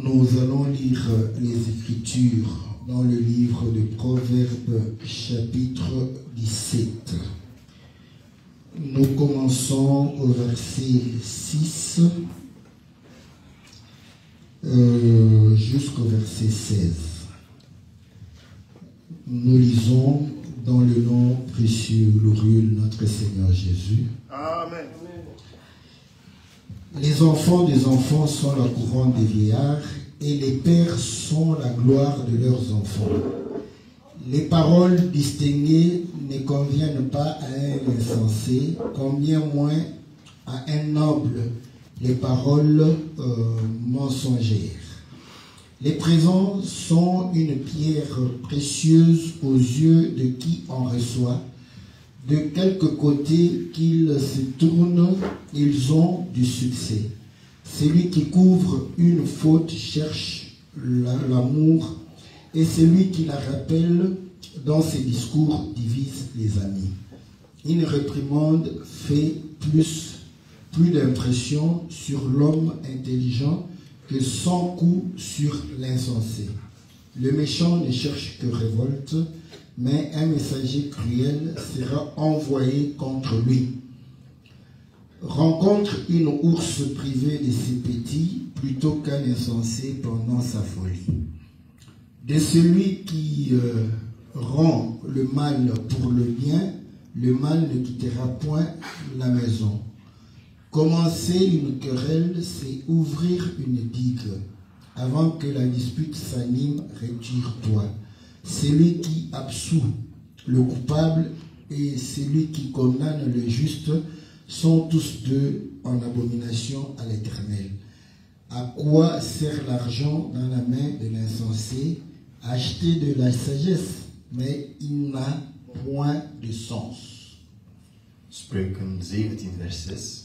Nous allons lire les Écritures dans le livre de Proverbes, chapitre 17. Nous commençons au verset 6 jusqu'au verset 16. Nous lisons dans le nom précieux, glorieux de notre Seigneur Jésus. Amen. Les enfants des enfants sont la couronne des vieillards, et les pères sont la gloire de leurs enfants. Les paroles distinguées ne conviennent pas à un insensé, combien moins à un noble les paroles mensongères. Les présents sont une pierre précieuse aux yeux de qui en reçoit. De quelque côté qu'ils se tournent, ils ont du succès. Celui qui couvre une faute cherche l'amour, et celui qui la rappelle dans ses discours divise les amis. Une réprimande fait plus d'impression sur l'homme intelligent que 100 coups sur l'insensé. Le méchant ne cherche que révolte, mais un messager cruel sera envoyé contre lui. Rencontre une ours privée de ses petits plutôt qu'un insensé pendant sa folie. De celui qui rend le mal pour le bien, le mal ne quittera point la maison. Commencer une querelle, c'est ouvrir une digue. Avant que la dispute s'anime, retire-toi. Celui qui absout le coupable et celui qui condamne le juste sont tous deux en abomination à l'Éternel. À quoi sert l'argent dans la main de l'insensé? Acheter de la sagesse, mais il n'a point de sens. Spreuken 17 vers 6.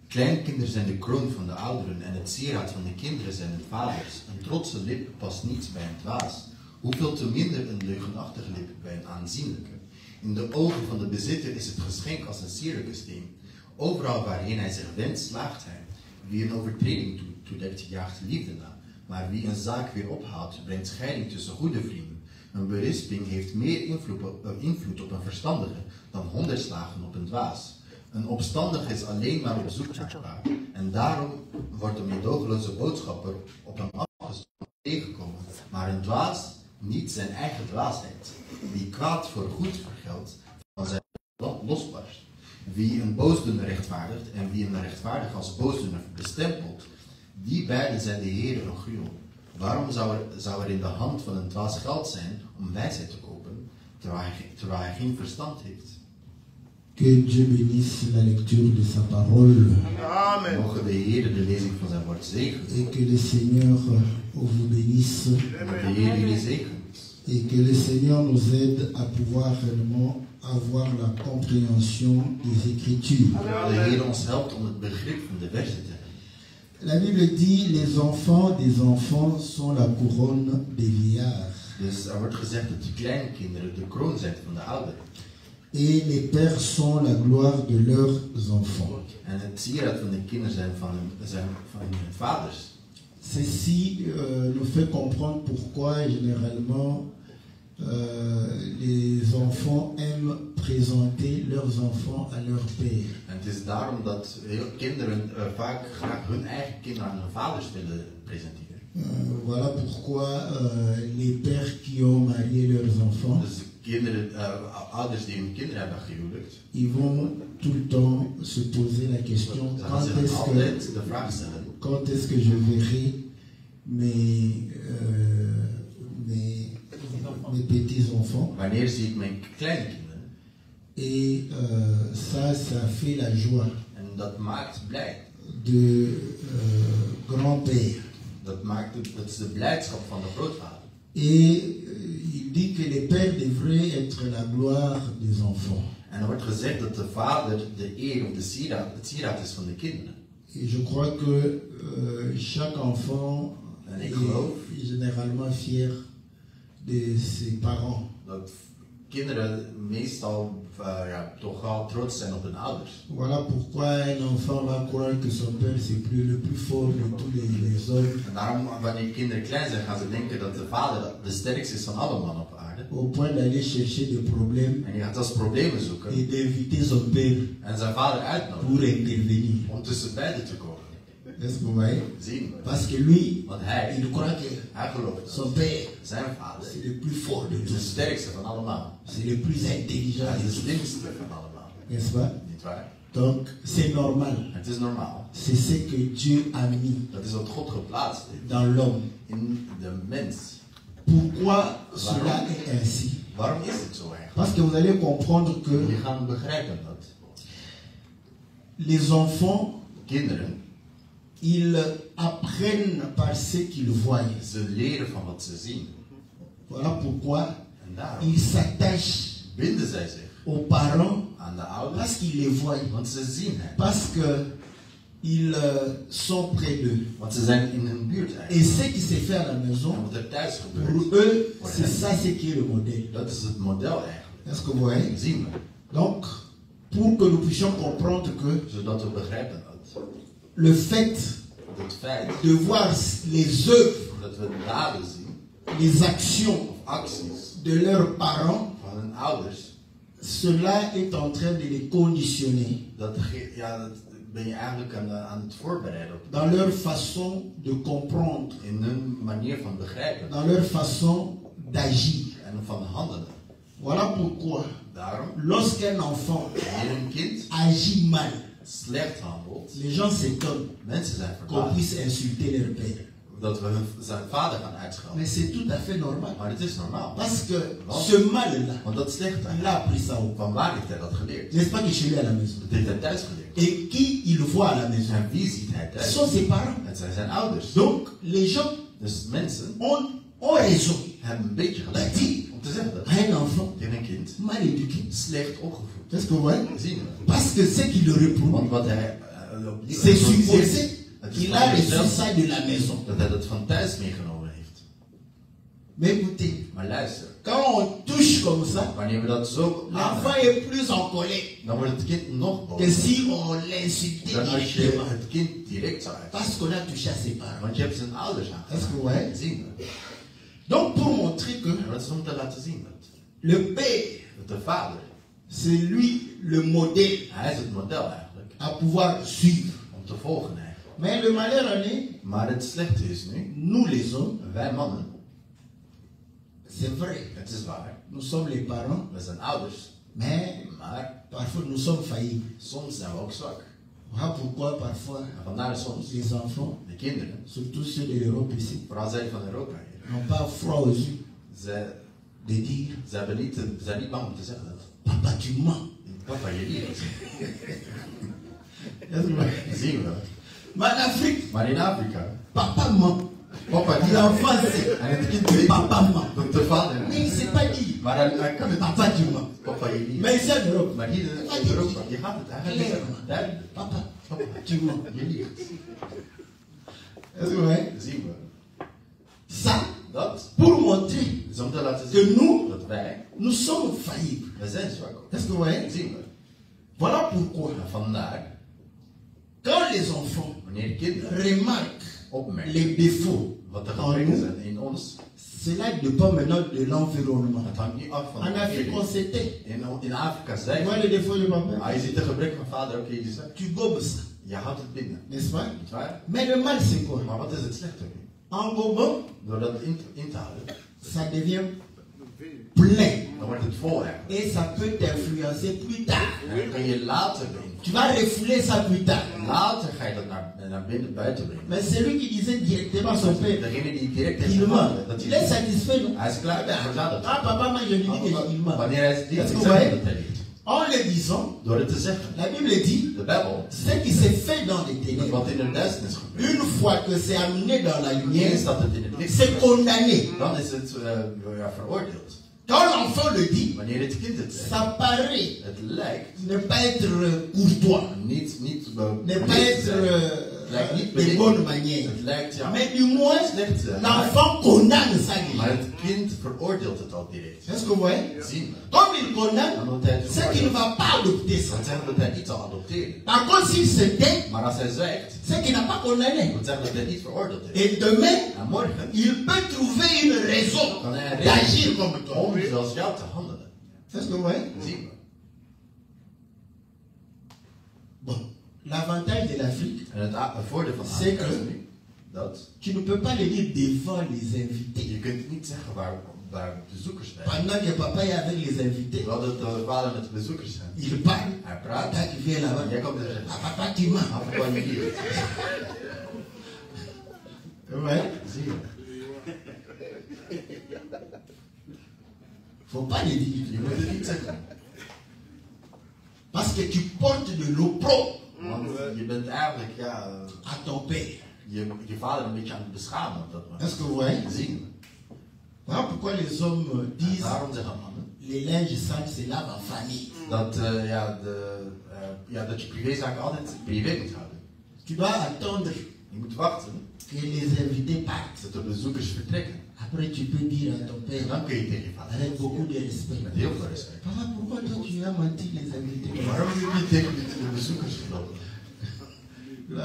Kleinkinderen zijn de kroon van de ouderen en het sieraad van de kinderen zijn hun vaders. Een trotse lip past niets bij een dwaas. Hoeveel te minder een leugenachtige lip bij een aanzienlijke. In de ogen van de bezitter is het geschenk als een sierlijke steen. Overal waarheen hij zich wendt, slaagt hij. Wie een overtreding toedekt, jaagt liefde na. Maar wie een zaak weer ophaalt, brengt scheiding tussen goede vrienden. Een berisping heeft meer invloed op een verstandige dan 100 slagen op een dwaas. Een opstandige is alleen maar op zoek naar kwaad. En daarom wordt een meedogenloze boodschapper op hem afgestoken tegenkomen. Maar een dwaas niet zijn eigen dwaasheid. Wie kwaad voor goed vergeldt, van zijn losbarst. Wie een boosdoener rechtvaardigt en wie een rechtvaardig als boosdoener bestempelt, die beiden zijn de Heer een gruwel. Waarom zou er in de hand van een dwaas geld zijn om wijsheid te kopen, terwijl hij geen verstand heeft? Que Dieu bénisse la lecture de sa parole. Amen. Mogen de Heer de lezing van zijn woord zegenen. Et que le Seigneur vous bénisse. De Heer jullie zegent. Et que le Seigneur nous aide à pouvoir réellement avoir la compréhension des Écritures. De Heer ons helpt om het begrip van de versen te hebben. La Bible dit, les enfants des enfants sont la couronne des vieillards. Dus er wordt gezegd dat de kleinkinderen de kroon zijn van de ouderen. Et les pères sont la gloire de leurs enfants. En het sieraad van de kinderen zijn van hun vaders. Ceci nous fait comprendre pourquoi généralement les enfants aiment présenter leurs enfants à leur père. En het is daarom dat kinderen vaak graag hun eigen kinderen aan hun vaders willen presenteren. Voilà pourquoi les pères qui ont marié leurs enfants, Dus ouders die hun kinderen hebben gehuwelijkt, ils vont tout le temps se poser la question ze gaan zich altijd de vraag stellen: quand est-ce que je verrai mes petits-enfants? wanneer zie ik mijn kleinkinderen? Et ça fait la joie En dat maakt blij. de grand-père. Dat is de blijdschap van de grootvader. Et il dit que les pères devraient être la gloire des enfants. En er wordt gezegd dat de vader de eer of het sieraad is van de kinderen. Et je crois que chaque enfant est généralement fier de ses parents. Dat kinderen meestal ja, toch wel trots zijn op hun ouders. Voilà pourquoi un enfant va croire que son père c'est le plus fort de tous les hommes. En daarom, wanneer kinderen klein zijn, gaan ze denken dat de vader de sterkste is van alle mannen op aarde. Au point d'aller chercher des problèmes En die gaat als problemen zoeken. et d'inviter son père En zijn vader uitnodigen. pour intervenir. Om tussen beiden te komen. Est-ce que vous voyez? Zien we. Parce que lui, Want hij il gelooft son dat père zijn vader c'est le plus fort de is de tous. sterkste van allemaal. C'est le plus intelligent Hij de is de tous. slimste van allemaal. N'est-ce pas? Niet waar? Donc, c'est normal. Het is normaal. C'est ce que Dieu a mis Dat is wat God geplaatst heeft dans l'homme. in de mens. Pourquoi cela est ainsi? Waarom is het zo eigenlijk? Parce que vous allez comprendre que Je gaat begrijpen dat les enfants, kinderen, ils apprennent par ce qu'ils voient. ze leren van wat ze zien. Voilà pourquoi En daarom ils s'attachent binden zij zich aux parents aan de ouders, parce qu'ils les voient. want ze zien hen. Parce qu'ils sont près d'eux. Want ze zijn in hun buurt Et eigenlijk. ce qui se fait à la En maison, wat er thuis pour gebeurt, eux, c'est ça ce qui est le modèle. dat is het model eigenlijk. Est-ce que vous voyez? Zien we. Donc, pour que nous puissions comprendre que Zodat we begrijpen dat le fait het feit de voir les œuvres, dat we daden zien, les actions of acties de leurs parents, van hun ouders, cela est en train de les conditionner dat ben je eigenlijk aan het voorbereiden op. dans leur façon de comprendre, In hun manier van begrijpen dans leur façon d'agir. en van handelen. Voilà pourquoi, Daarom, lorsqu'un enfant wanneer een kind agit mal, slecht handelt, les gens s'étonnent mensen zijn qu'on verbaasd puisse insulter leur père. dat we zijn vader gaan uitschelden. Mais c'est tout à fait normal. Maar het is normaal. Parce que ce mal-là, Want dat slechte, il a appris ça où? van waar heeft hij dat geleerd? N'est-ce pas que chez lui à la maison? Dat heeft hij thuis geleerd. Et qui il voit à la maison? En wie ziet hij Ce thuis? sont ses parents. Het zijn zijn ouders. Donc, les gens Dus mensen ont raison hebben een beetje gelijk om te zeggen dat à un enfant tegen een kind mal éduqué. slecht opgevoed. Est-ce que vous voyez? Zien we. Parce que ce qui le reprouvent, Want wat hij c'est supposé het is qu'il a reçu verondersteld ça de la maison. dat hij dat van thuis meegenomen heeft. Mais écoutez, Maar luister, quand on touche comme ça, wanneer we dat zo l'enfant aanraken, est plus en colère dan wordt het kind nog que boos si on l'insultait dan als je directement. het kind direct zou uit. Parce qu'on a touché à ses parents. Want je hebt zijn ouders Est-ce que aangeraakt. vous voyez? Zien we. Donc, pour montrer que En dat is om te laten zien dat le père, de vader, c'est lui le modèle hij is het model eigenlijk à pouvoir suivre. om te volgen eigenlijk. Mais le malheur en est, Maar het slechte is nu, nous les hommes, wij mannen, c'est vrai, het is waar, nous sommes les parents, we zijn ouders, mais maar parfois nous sommes faillibles. soms zijn we ook zwak. Voilà pourquoi parfois En vandaar soms les enfants, de kinderen, surtout ceux de l'Europe ici, vooral zij van Europa hier, n'ont pas froid aux yeux zij de dire zijn niet bang om te zeggen dat. Papa, tu mens. Papa, je liegt. Est-ce que vous voyez? Zien we. Mais en Afrique, Maar in Afrika, papa ment. papa die L'enfant sait. en het kind weet Papa ment. dat de vader Mais il ne sait pas dire maar hij kan het Papa, tu mens. Papa, je liegt. Mais ici en Europe, Maar hier in Europa, je gaat het eigenlijk clairement, zeggen. Duidelijk. Papa, Papa, tu mens. je liegt. Est-ce que vous voyez? Zien we. Ça, Dat pour montrer is om te laten que zien nous, dat wij, nous sommes faillibles. we zijn zwak. Est-ce que vous voyez? Zien we. Voilà pourquoi, En vandaar, quand les enfants wanneer kinderen remarquent opmerken les défauts wat de en gebreken nous, zijn in ons, cela dépend maintenant de l'environnement. het hangt niet af van En de Afrique, on omgeving. s'était. In Afrika Tu zijn vois les défauts de papa? ah, je ziet de gebrek van vader ook in je zak. Tu gobes ça, Je houdt het binnen. n'est-ce pas? Niet waar? Mais le mal, c'est quoi? Maar wat is het slechte nu? En gobant, Door dat in te houden, ça devient plein. dan wordt het vol eigenlijk. Et ça peut t'influencer plus tard. En dan kan je later beïnvloeden. Tu vas refouler ça plus tard. Later ga je dat naar binnen buiten brengen. Mais celui qui disait directement à son père, Degene die direct heeft il ment. gevonden, dat Il est satisfait, non? hij is klaar, hij vertrouwt het. Ah, papa, moi je lui dis qu'il ment. Wanneer hij het Est-ce liegt, que vous zegt hij voyez? dat hij liegt. En le disant, Door het te zeggen. la Bible dit, De Bijbel, ce qui s'est fait dans les ténèbres, wat in de duisternis gebeurt. une fois que c'est amené dans la Niet lumière, eens dat het in het licht c'est gebeurt, condamné. dan is het veroordeeld. Quand l'enfant le dit, Wanneer het kind het zegt, ça paraît het lijkt ne pas être courtois, niet ne pas être lijkt niet de bonne beleefd. manière. Het lijkt ja Mais du moins, slecht. l'enfant condamne ça Maar déjà. het kind veroordeelt het al direct. Est-ce que vous voyez? Zien we. Comme il condamne, Omdat hij het c'est qu'il ne va pas adopter ça. Dat zegt dat hij niet zal adopteren. Par contre, s'il se tait, Maar als hij zegt, c'est qu'il n'a pas condamné. dat zegt dat hij niet veroordeeld heeft. Et demain, En morgen il peut trouver une raison kan hij een d'agir reden comme toi. om zoals jou te handelen. Est-ce que vous voyez? Zien we. Bon, l'avantage de l'Afrique, En het voordeel van Zeker. Afrika is nu dat tu ne peux pas le dire devant les invités. je kunt niet zeggen waar bezoekers zijn. Pendant que papa est avec les invités, Terwijl de vader met de bezoekers zijn. il parle. Hij praat. Papa qui vient là-bas. Jij komt er zeggen, Ah, papa, tu mens. af en toe hier. Ouais. Zie je. Faut pas le dire. Je moet het niet zeggen. Parce que tu portes de l'opprobre Want je bent eigenlijk à ton père. je vader een beetje aan het beschamen op dat moment. Est-ce que vous voyez? Zien we. Voilà pourquoi les hommes En disent daarom zeggen mannen les linges sales se lavent en famille. dat, dat je privézaken altijd privé moet houden. Tu dois attendre Je moet wachten que les invités partent. dat de bezoekers vertrekken. Après, tu peux dire à ton En père, dan kun je tegen je vader avec beaucoup de respect, met heel veel respect. papa, pourquoi toi tu as menti les invités? Waarom heb je niet tegen de bezoekers gelopen?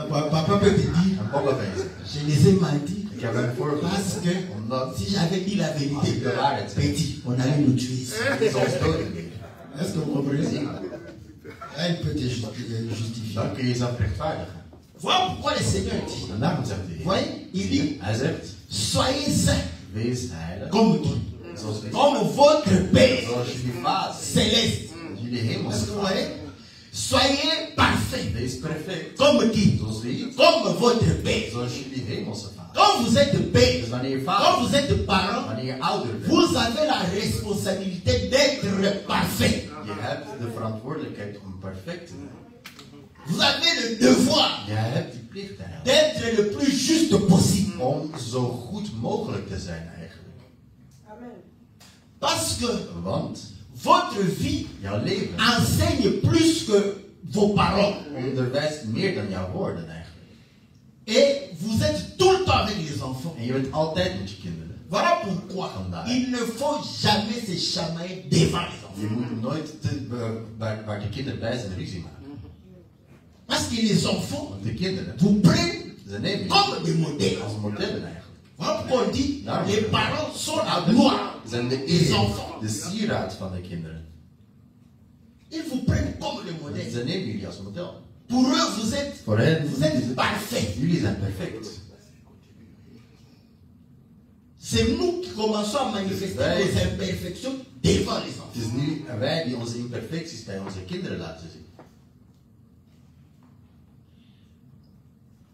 Papa peut te dire, En papa kan je zeggen, je les ai menti ik heb hem parce voorgelezen. que Omdat si j'avais dit la vérité, de waarheid zei. petit, on allait nous tuer. Het is ons doden. Est-ce que vous comprenez? Elle peut te justifier. Dan kun je jezelf rechtvaardigen. Voilà pourquoi le Seigneur dit. En daarom zegt de Vous Heer. voyez, il dit, Hij zegt, soyez saints wees heilig. comme qui? Zoals wees. Comme votre Père Zoals jullie vader. céleste. Jullie Est-ce hemelse que vous vader. voyez? Soyez parfaits Wees perfect. comme qui? Zoals wie? Comme votre Père. Zoals jullie hemelse vader. Quand vous êtes Dus père, wanneer je quand vader, vous êtes parent, wanneer je ouder bent, vous avez la responsabilité d'être parfait. je hebt de verantwoordelijkheid om perfect te zijn. Vous avez le devoir Je hebt die plicht eigenlijk. d'être le plus juste possible. Om zo goed mogelijk te zijn eigenlijk. Parce que Want votre vie jouw leven enseigne plus que vos paroles. onderwijst meer dan jouw woorden eigenlijk. Et vous êtes tout le temps avec les enfants. En je bent altijd met je kinderen. Voilà pourquoi il ne faut jamais se chamailler devant les enfants. Je moet nooit waar de kinderen bij zijn ruzie maken. Parce que les enfants Want de kinderen, vous prennent ze nemen je comme des modèles. als modellen eigenlijk. Voilà pourquoi on dit les parents sont la gloire Ze zijn de des eer, enfants. de sieraad van de kinderen. Ils vous prennent comme des Want modèles. ze nemen jullie als model. Pour eux, vous Voor hen, êtes parfaits. jullie zijn perfect. C'est nous qui commençons à manifester Ouais. nos imperfections devant les enfants. Het is nu wij die onze imperfecties bij onze kinderen laten zien.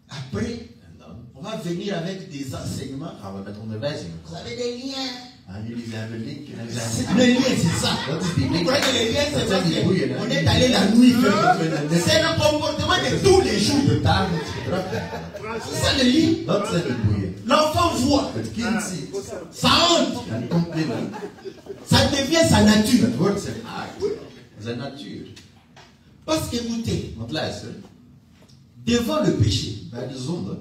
Après, En dan on va venir avec des enseignements. gaan we met onderwijzingen Vous komen. avez des liens. Ah, jullie zijn belinken en C'est zijn... le lien, c'est ça. Dat is die Vous link. croyez que les liens, c'est Dat parce zijn die boeien. hè? qu'on est allé la nuit faire. Dat C'est le comportement de tous les jours. het dagelijks gedrag eigenlijk. C'est ça le lien. Dat zijn die boeien. L'enfant voit Het kind ziet. sa honte. En die komt binnen. Ça devient sa nature. Het wordt zijn aard. Zijn natuur. Parce qu'écoutez, Want luister, devant le péché, bij de zonde,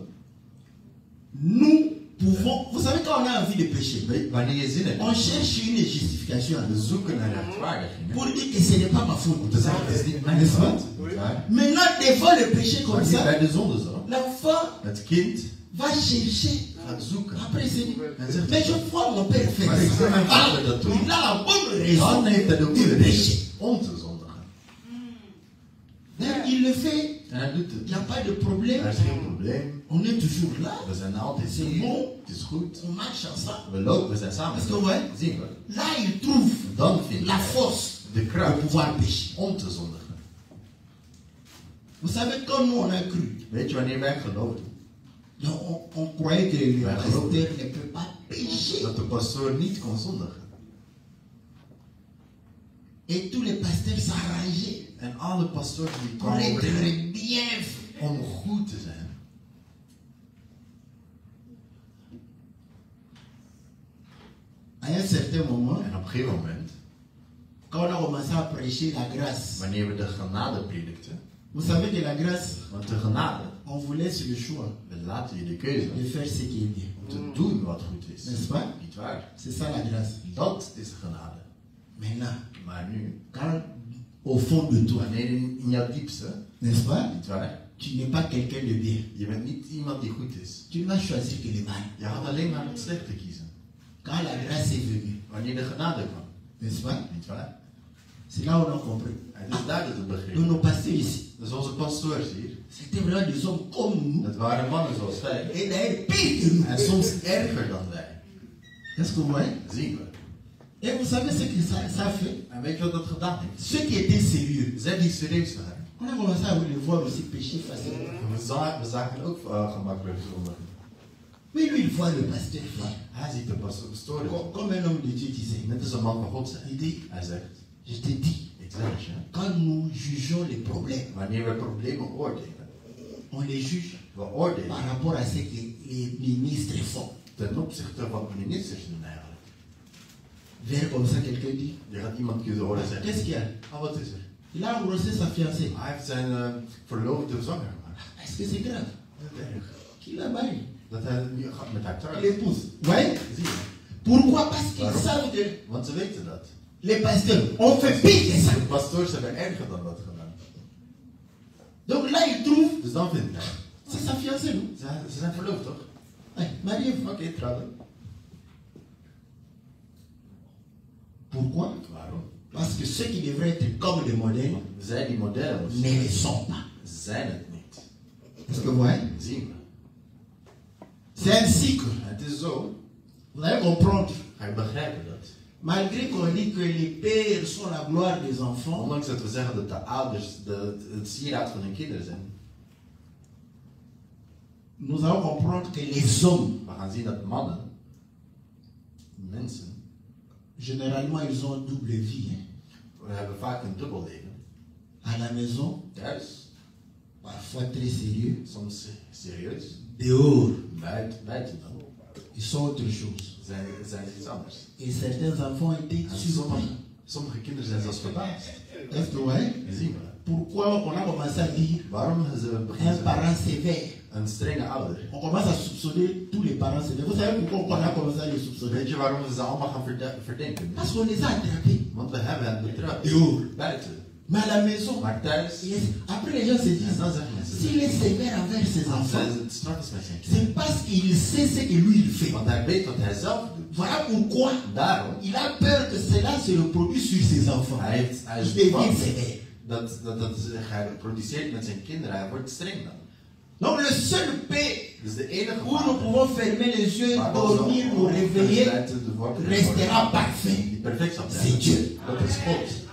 nous pouvons. Vous savez, quand on a envie de pécher, wanneer je zin hebt, on cherche une justification we zoeken naar rechtvaardiging. pour dire que ce n'est pas ma Om faute. te zeggen, het is niet mijn N'est-ce pas? fout. Waar? Maintenant, devant le péché Maar comme niet ça, bij de zonde zo. l'enfant Het kind va chercher. gaat zoeken. Après, il se dit, En zegt, mais je vois mon père faire maar ik zie mijn ça. vader dat doen. Il a la bonne Dan raison heeft hij de de goede pécher. reden om te zondigen. Mais il le fait, En hij doet il het. n'y a pas de problème. Er is geen probleem. On est toujours là, We zijn altijd C'est hier. bon. Het is goed. on marche ensemble. We lopen, we zijn samen. Est-ce que vous voyez? Zien we. Là, il trouve Dan vind la je force de pour kracht pouvoir pécher. om te zondigen. Vous savez, quand nous on a cru, Weet je wanneer wij geloven? donc on croyait que le Ouais, pasteur ne peut pas pécher. Dat de pastoor niet kon zondigen. Et tous les pasteurs s'arrangeaient En alle pastoors die pour kwamen être bien. om goed te zijn. À un certain moment, En op een gegeven moment, quand on a commencé à prêcher la grâce, wanneer we de genade predikten, Vous savez que la grâce, Want de genade, on vous laisse le choix we laten je de keuze de faire ce qui est bien. om te doen wat goed is. N'est-ce pas? Niet waar? C'est ça la grâce. Dat is de genade. Maintenant, Maar nu, quand au fond de toi, wanneer in jouw diepste, n'est-ce pas? niet waar? Tu n'es pas quelqu'un de bien. Je bent niet iemand die goed is. Tu n'as choisi que le mal. Je had alleen maar het slechte kiezen. Quand la grâce est venue, Wanneer de genade kwam, n'est-ce pas? niet waar? C'est là où on a compris. Het is daar dat het Donc begint. nos pasteurs ici, Dus onze pastoors hier, c'était vraiment des hommes comme nous. dat waren mannen zoals wij. Et d'ailleurs pire que nous. En soms erger dan wij. Est-ce que vous voyez? Zien we. Et vous savez ce que ça a fait? En weet je wat dat gedaan heeft? Ceux qui étaient sérieux, Zij die serieus waren. on a commencé à les voir aussi pécher facilement. We zagen ook gemakkelijk zondigen. Mais lui, il voit le pasteur faire. Hij ziet de pastoor. Comme un homme de Dieu disait. Net als een man van God zei. Il dit, Hij zegt, je te dis, ik zeg het je. quand nous jugeons les problèmes, Wanneer we problemen oordelen, on les juge we oordelen par rapport à ce que les ministres font. ten opzichte van de ministers doen eigenlijk. Vers comme ça, quelqu'un dit, Je gaat iemand kunnen horen zeggen, qu'est-ce qu'il y a? ah wat is er? Il a engrossé sa fiancée. Hij heeft zijn verloofde zwanger gemaakt. Est-ce que c'est grave? Dat is erg. Qu'il la marie. Dat hij nu gaat met haar Il trouwen. l'épouse. Vous voyez? Zie je? Pourquoi? Parce qu'ils Waarom? savent que Want ze weten dat. les pasteurs ont fait pire que ça. De pastoors hebben erger dan dat gedaan. Donc là, il trouve, Dus dan vindt hij. c'est sa fiancée, non? Ze zijn verloofd toch? Allez, mariez-vous. Oké, trouwen. Pourquoi? Waarom? Parce que ceux qui devraient être comme des modèles Zij die modellen moesten ne le sont pas. zijn het niet. Est-ce que vous voyez? Zien we. C'est un cycle. Het is zo, Vous allez comprendre. ga je begrijpen dat. Malgré qu'on dit que les pères sont la gloire des enfants, Ondanks dat we zeggen dat de ouders het sieraad van hun kinderen zijn. nous allons comprendre que les hommes, We gaan zien dat mannen, mensen, généralement, ils ont double vie. Hein. we hebben vaak een dubbel leven. À la maison, Thuis, parfois très sérieux. soms serieus. Dehors, Buiten dan. ils sont autre chose. Zijn iets anders. Et certains enfants étaient En surpris. sommige kinderen zijn zelfs verbaasd. Est-ce que vous voyez? Zien we. Pourquoi on a commencé à dire Waarom ze un beginnen parent sévère? een strenge ouder? On commence à soupçonner tous les parents sévères. Vous savez pourquoi on a commencé à les soupçonner? Weet je waarom we ze allemaal gaan verdenken? Parce qu'on les a attrapés. Want we hebben het betrapt. Dehors. Buiten. Mais à la maison, Maar thuis, après les gens se en disent, dan zeggen mensen, s'il est sévère envers ses enfants, het straf is met zijn kind. c'est parce qu'il sait ce que lui il fait. Want hij weet wat hij zelf doet. Voilà pourquoi Daarom, il a peur que cela se reproduise sur ses enfants. hij Il is devient bang sévère. dat hij produceert met zijn kinderen. Hij wordt streng dan. Donc le seul paix Dus de enige où nous pouvons fermer les yeux, waar dormir, nous réveiller, restera die parfait. perfect zal C'est zijn. Dieu. Dat is God.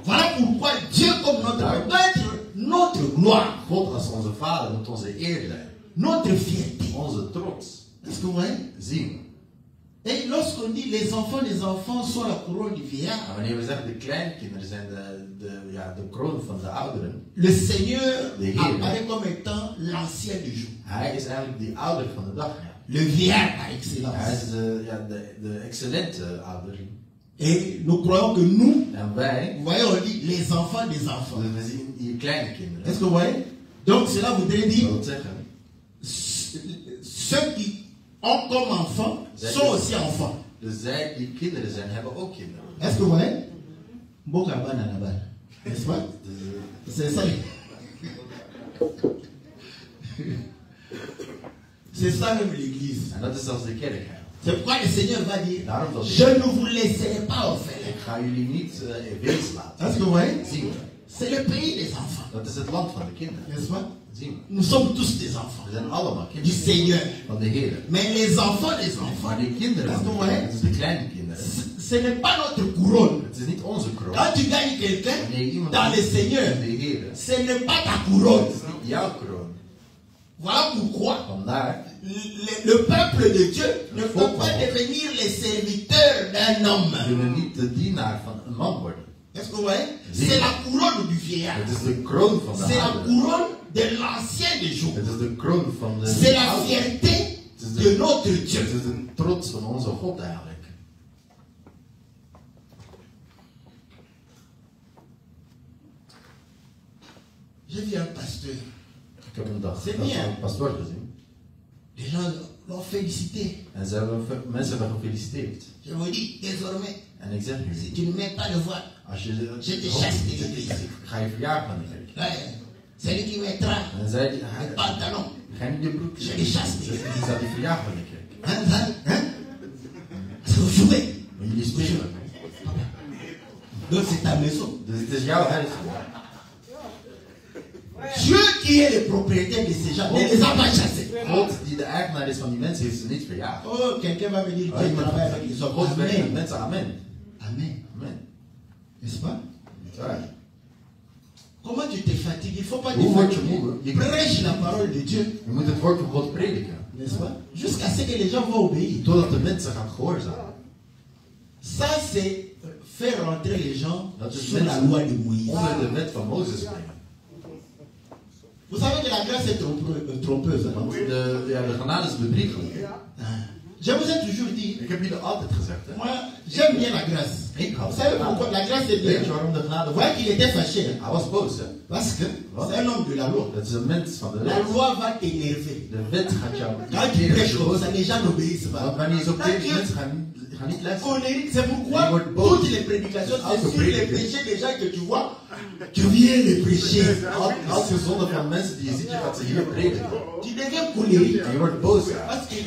Voilà pourquoi Dieu comme notre Père doit être notre gloire, God als onze vader moet onze eer zijn. notre fierté. Onze trots. Est-ce que vous voyez? Zien. Et lorsqu'on dit les enfants sont la couronne du vieillard, En wanneer we zeggen de kleinkinderen zijn de kroon van de ouderen. le Seigneur De Heer. apparaît comme étant l'ancien du jour. Hij is eigenlijk die ouder van de dag. Ja. Le vieillard par Hij excellence. is de excellente ouder. Et nous croyons que nous, En wij, vous voyez, on dit les enfants des enfants. we zien die kleine kinderen. Est-ce que vous voyez? Donc cela voudrait Dat dire wil zeggen, ceux qui ont comme enfants sont aussi enfants. dus zij die kinderen zijn, hebben ook kinderen. Est-ce que vous voyez? Mboka bana na bana. N'est-ce pas? Dus, C'est ça. C'est ça même l'église. en dat is zelfs de kerk. Hè. C'est pourquoi le Seigneur va dire, Daarom zal je hij, ne vous laisserai pas orphelins. ik ga jullie niet wees laten. Est-ce que vous voyez? Zien we. C'est le pays des enfants. Dat is het land van de kinderen. N'est-ce pas? Zien we. Nous sommes tous des enfants We zijn allemaal du kinderen Seigneur. van de Heer. Mais les enfants des enfants, Maar die kinderen, Est-ce que vous voyez? het is de kleine kinderen. ce n'est pas notre couronne. Het is niet onze kroon. Quand tu gagnes quelqu'un Wanneer iemand dans le Seigneur, de Heer, ce n'est pas ta couronne. het is niet jouw kroon. Voilà pourquoi Vandaar, le peuple de Dieu ne peut pas devenir les serviteurs d'un we homme. kunnen niet de dienaar van een man worden. Est-ce que vous voyez? C'est la couronne du vieillard. Het is de kroon van de C'est la ouderen. couronne de l'ancien des jours. Het is de kroon van de C'est la ouderen. fierté de notre Het Dieu. is de trots van onze God eigenlijk. J'ai vu un pasteur. Ik heb een dag C'est een bien. pastoor gezien. Les gens l'ont félicité. En mensen hebben gefeliciteerd. Je vous dis, désormais, En ik zeg nu, si tu ne mets pas le voile, als je je te chasse de l'église. ga je verjaardag aan de kerk. Ouais. Celui qui mettra En dan zei le hij, pantalon. ga je niet de broek Je les chasse. Die staat die verjaardag van de kerk. Hein? Parce que vous jouez. Maar jullie spelen. Donc c'est ta maison. Dus het is jouw huis. Dieu qui est le propriétaire de ces gens ne les a pas chassés. God die de eigenaar is van die mensen heeft ze niet verjaagd. Oh, quelqu'un va me dire Dieu travaille avec les hommes. God werkt met Amen. mensen, amen. Amen. Amen. N'est-ce pas? Ja. Comment tu te fatigues? Il ne faut pas te Hoe word je fatiguer. moe? Je Prêche la parole de Dieu. moet het woord van God prediken. N'est-ce pas? Jusqu'à ce que les gens vont obéir. Totdat de mensen gaan gehoorzamen. Ça, c'est faire rentrer les gens Dat is sous la loi de Moïse. onder de wet van Mozes brengen. Vous savez que la grâce est trompeuse. Hein? De genade is bedriegelijk. Je vous ai toujours dit, Ik heb jullie altijd gezegd, hè. moi, j'aime bien la grâce. Ik hou Vous van savez genade. pourquoi? La grâce est bien. Weet je waarom de genade Vous voyez qu'il était fâché. Hein? Hij was boos, hè. Parce que c'est un homme de la loi. Dat is een mens van de La wet. loi va t'énerver. De wet gaat jou Quand tu prêches comme ça, les gens n'obéissent Want pas. wanneer je zo Quand preekt, tu mensen gaan niet luisteren. colérique, c'est pourquoi Il wordt boos. toutes les prédications, c'est Als je sur les predikt. péchés des gens que tu vois, tu viens les prêcher. Als je zonde van mensen die je ziet, je gaat ze hier prediken. Tu deviens colérique. En je wordt boos. Parce que,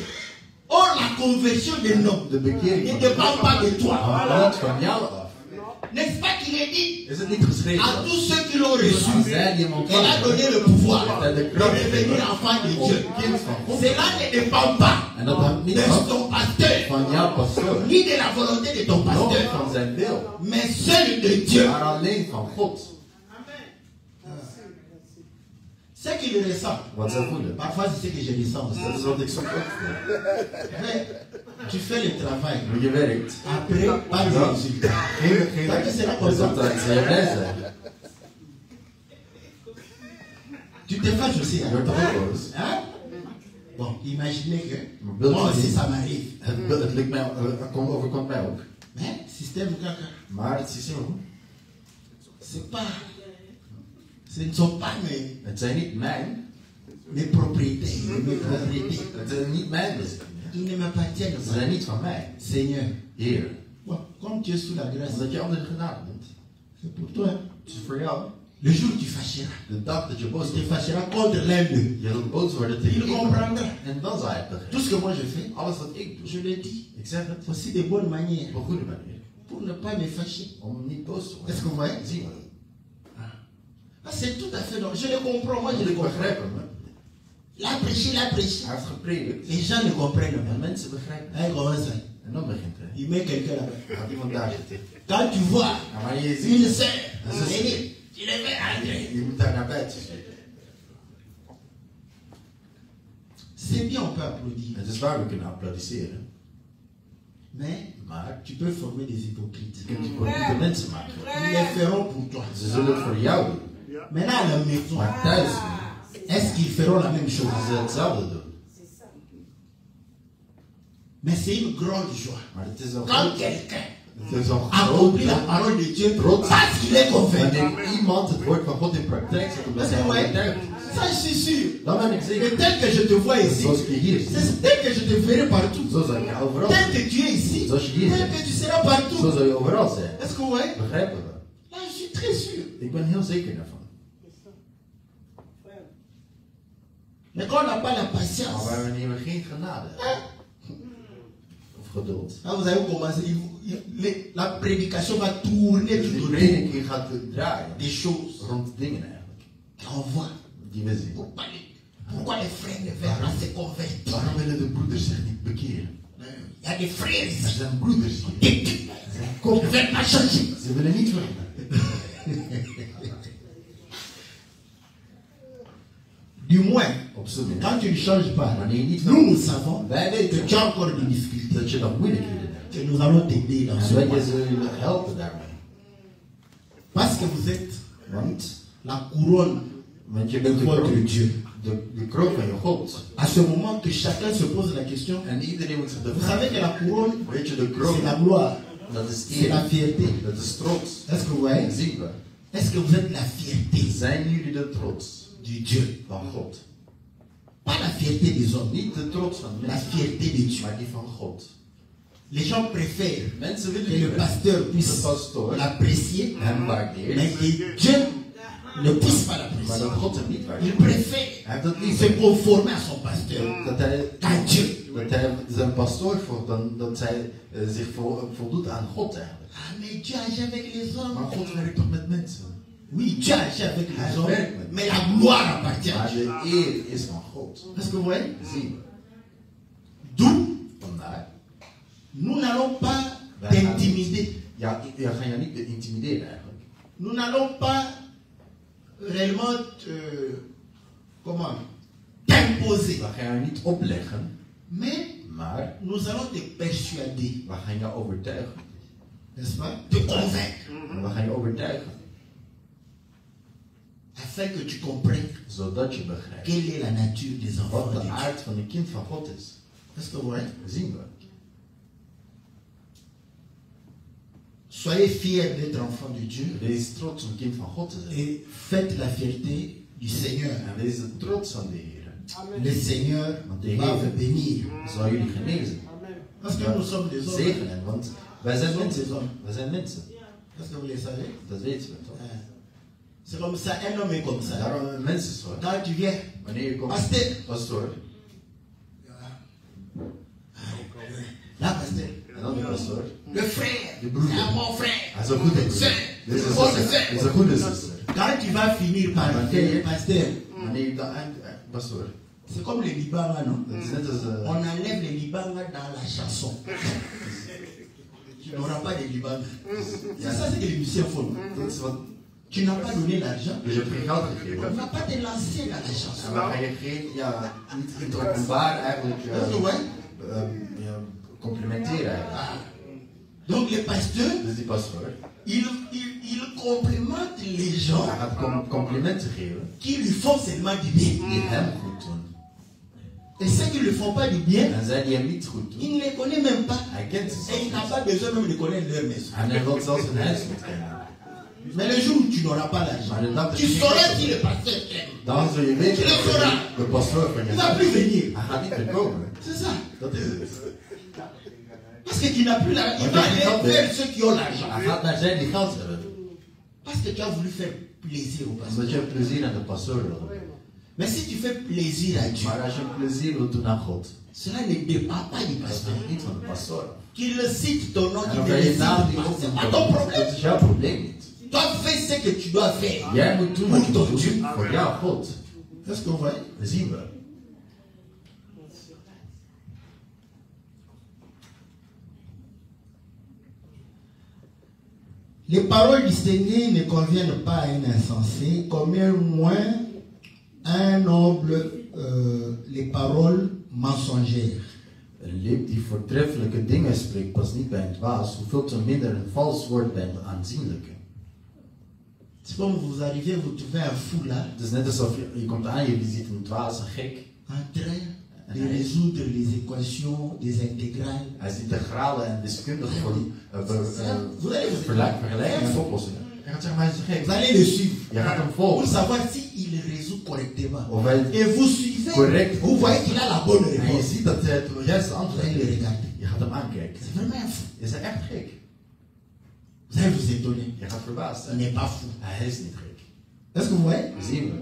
or, la conversion d'un homme De bekering ne van dépend pas de toi. niet van jou af. N'est-ce pas qu'il est dit Is het niet geschreven? à tous ceux qui l'ont reçu, Aan zij die hem il a ontvangen, donné le pouvoir dat de de kracht devenir enfant de om Dieu. kind van God. Cela ne dépend pas En dat hangt niet de af ton pasteur, van jouw pastoor, ni de la volonté de ton noch pasteur, van zijn wil, mais seul de Dieu. maar alleen van God. Ce qu'il ressent, Wat zij voelen. parfois c'est ce que je ressens Dat aussi. is wat ik soms ook voel. Mais tu fais le travail, Maar je werkt. après, pas de résultat. Geen Dat is er comme ça. resultaat. Zou je blij zijn? Tu te fâches aussi. Je Hein? wordt toch ook boos? Hein? Bon, imaginez que Beeld moi aussi je ça m'arrive. Het lukt mij, overkomt mij ook. Mais système caca, Maar het systeem, c'est pas, ce ne sont pas het zijn niet mijn. mes propriétés, mes propriétés. Het zijn niet mijn bezittingen. Ils ne m'appartiennent Ze pas. zijn niet van mij. Seigneur, Heer, bon, comme tu es sous la grâce, omdat je andere genade bent. c'est pour toi. Hein? Het is voor jou. Le jour où tu fâcheras, De dag dat je boos tu te wordt, fâcheras contre l'un d'eux. je zult boos worden tegen Il iemand. comprendra. En dan zal je het Tout begrijpen. ce que moi je fais, Alles wat ik doe, je le dis ik zeg het aussi de bonnes manières op een goede manier. pour ne pas me fâcher. Om niet boos te Est-ce que worden. vous voyez? Zie maar. Ah, c'est tout à fait normal. Je le comprends, moi je Want le ik comprends. begrijp hem. Hè. La prêché, la prêché. Hij heeft gepredikt. Les gens ne comprennent En pas. mensen begrijpen. Hein, comment ça? En dan begint hij. Il met quelqu'un là-bas. Gaat iemand daar zitten. Quand tu vois En wanneer je ziet, une sœur venir, tu le fais entrer. je moet daar naar buiten zitten. C'est bien, on peut applaudir. Het is waar we kunnen applaudisseren. Mais Maar tu peux former des hypocrites. je kunt hypocriete mensen maken. Ils le feront pour toi. Ze zullen het voor jou doen. Maintenant, à la maison, Maar thuis est-ce qu'ils feront la même chose? gaan ze hetzelfde doen. Mais c'est une grande joie. Maar het is een Quand groot, quelqu'un het is een accomplit la groot parole de Dieu Trots. parce qu'il est convaincu. wanneer iemand het woord van God in praktijk zet omdat Parce hij que, ouais, overtuigd is. ça je suis sûr. Dan ben ik Et zeker. tel que je te vois ici, Zoals ik je hier zie. c'est tel que je te verrai partout. Zo zal ik je overal Tel zijn. que tu es ici, Zoals je hier tel bent. que tu seras partout. Zo zal je overal zijn. Est-ce que vous voyez? Begrijpen we? Là, je suis très sûr. Ik ben heel zeker daarvan. Mais quand on n'a pas la Maar patience, wanneer we geen genade hebben, of geduld, là vous avez commencé, la prédication va tourner dus tout die autour prediking gaat draaien des choses rond dingen eigenlijk, qu'on voit. die we zien. Pourquoi les frères ne veulent pas se convertir? Waarom willen de broeders zich niet bekeren? Il y a des frères Er ici zijn broeders hier. qui ne veulent pas changer. Ze willen niet veranderen. Du moins, Op zijn minst. quand tu ne changes pas, Wanneer je niet nous, nous verandert, savons wij que weten tu as encore des difficultés. dat je dan moeilijkheden hebt. Que nous allons t'aider dans ce En wij point. zullen helpen daarmee. Parce que vous êtes Want la couronne je de bent votre Dieu. de kroon van je God. À ce moment que chacun se pose la question, En iedereen moet zich de vous vraag savez que la couronne, weet je, de c'est kroon, la gloire, dat is c'est la eer, fierté. dat is trots. Est-ce que vous voyez? Zien we. Est-ce que vous êtes la fierté Zijn jullie de trots du Dieu? van God? Pas la fierté des hommes, Niet de trots van la mensen, fierté de Dieu. maar die van God. Les gens préfèrent Mensen que willen le liever pasteur de puisse pastoor l'apprécier, hem mais waardeert, que Dieu ne puisse pas maar l'apprécier. dat God hem niet Il waardeert. préfère Hij heeft dat se liever conformer à son pasteur dat hij qu'à Dieu. zijn pastoor volgt dan dat zij zich voldoet aan God eigenlijk. Ah, mais Dieu agit avec les Maar hommes. God werkt toch met mensen? Oui, Dieu agit avec les Hij hommes, werkt met mais la gloire appartient à Maar Dieu. de eer is van God. Est-ce que vous voyez? Zien we. D'où Vandaar. nous n'allons pas Wij gaan t'intimider. niet- Ja, je gaat je niet intimideren eigenlijk. Nous n'allons pas réellement t'imposer. We gaan je niet opleggen, Mais maar nous allons te persuader, we gaan je overtuigen. n'est-ce pas? Te convaincre, En we gaan je overtuigen, afin que tu comprennes zodat je begrijpt quelle est la nature des enfants wat de de Dieu. aard van een kind van God is. Est-ce que vous voyez? Zien we. Soyez fiers d'être enfants de Dieu Wees trots om kind van God te zijn. et faites la fierté du Seigneur. En wees trots aan de Heer. Le Seigneur va vous bénir. Zal jullie genezen. Parce que nous sommes des hommes. Zegenen, want wij zijn mensen. Wij zijn mensen. Est-ce que vous le savez? Dat weten we toch? C'est comme ça, un homme est comme ça. Daarom een mensensoort. Quand tu viens, Wanneer je komt, pasteur, pastoor, là, pasteur, en dan de pastoor, le frère, de broeder. c'est un bon frère. Hij is een goede broeder. Dit is een zuster. Dit is een goede zuster. Quand tu vas finir par faire pasteur, Wanneer je dan pastoor, c'est comme les libanga, non? dat is net als On enlève les libanga dans la chanson. Tu n'auras pas de libanga. C'est ça ce que les musiciens font. dat is wat. Tu n'as pas donné l'argent. Dus je hebt geen geld On gegeven. ne va pas te lancer dans la En chanson. dan ga je geen, ja, niet in het openbaar eigenlijk Est-ce que ouais? ja, complimenteren eigenlijk. Ah. Donc le pasteur, Dus die pastoor, il complimente les gens hij gaat complimenten geven qui lui font seulement du bien. die hem goed doen. Et ceux qui ne le font pas du bien, En zij die hem niet goed doen, il ne les connaît même pas. hij kent ze Et il n'a zelfs pas besoin même de connaître leur maison. niet. En hij wil zelfs een huis niet kennen. Mais le jour où tu n'auras pas l'argent, tu sauras si le pasteur t'aime. Dan zul je weten dat de pastoor van Il je ne va plus venir. Hij gaat niet meer komen. C'est ça. Dat is het. Parce que tu n'as plus l'argent. Il va aller vers ceux qui ont l'argent. Hij gaat naar zij die geld hebben. Parce que tu as voulu faire plaisir au pasteur. Omdat je plezier aan de pastoor wil. Mais si tu fais plaisir à Dieu, Maar als je plezier wilt doen aan God, cela ne dépend pas du dat pasteur. is niet van de pastoor. Qu'il cite ton nom, En qu'il dan ne ga le je cite naam pas. niet C'est pas opnoemen. ton problème. Dat is jouw probleem niet. Toi, fais ce que tu dois faire. Jij moet doen wat je moet doen voor jouw God. Est-ce que vous voyez? Dat zien we. Les paroles distinguées ne conviennent pas à un insensé, combien moins à un noble les paroles mensongères. Een lip die voortreffelijke dingen spreekt, past niet bij een dwaas, hoeveel te minder een vals woord bij een aanzienlijke. C'est comme vous arrivez, vous trouvez un fou là, Het is net alsof je komt aan, je ziet een dwaas, een gek. en train de résoudre les équations des intégrales. Hij is integralen en wiskundige Vous allez vous vergelijkingen en oplossingen. Je gaat zeggen, maar hij is een Vous gek. allez le suivre Je gaat hem pour volgen. savoir s'il résout correctement. Of hij Et vous suivez, correct. vous voyez qu'il a la bonne En je réponse. ziet dat hij het juiste Vous antwoord allez le heeft. regarder. Je gaat hem aankijken. C'est vraiment un fou. Is hij echt gek? Vous allez vous étonner. Je gaat verbaasd Il zijn. n'est pas fou. Hij is niet gek. Est-ce que vous voyez? Dat zien we.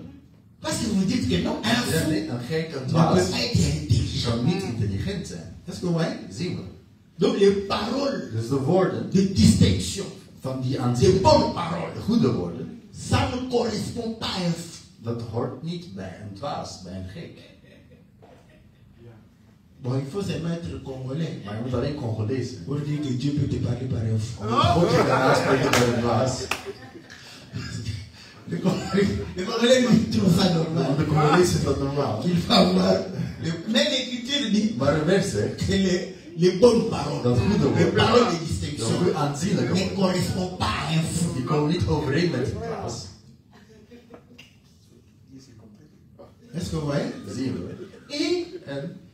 Parce que vous dites que non, un Ja, fou nee, een gek, een ne dwaas, peut pas être intelligent. zou niet intelligent zijn. Est-ce que vous voyez? Dat zien we. Donc les paroles Dus de woorden de distinction, van die de aanzienlijke, bonnes paroles, de goede woorden, ça ne correspond pas à un fou. dat hoort niet bij een dwaas, bij een gek. Bon, il faut se mettre congolais Maar je moet alleen Congolees zijn. pour dire que Dieu peut te parler par un fou. God je kan aanspreken bij een dwaas. Les Congolais lui trouvent ça Want normal. de Congolees is dat normaal. Il faut avoir. Mais l'Écriture dit Maar de wet zegt que les bonnes paroles, dat goede les woorden, paroles de de distinction, goede aanzienlijke ne woorden, correspondent pas à un fou. die komen niet overeen met een dwaas. Est-ce que vous voyez? Dat zien we. Et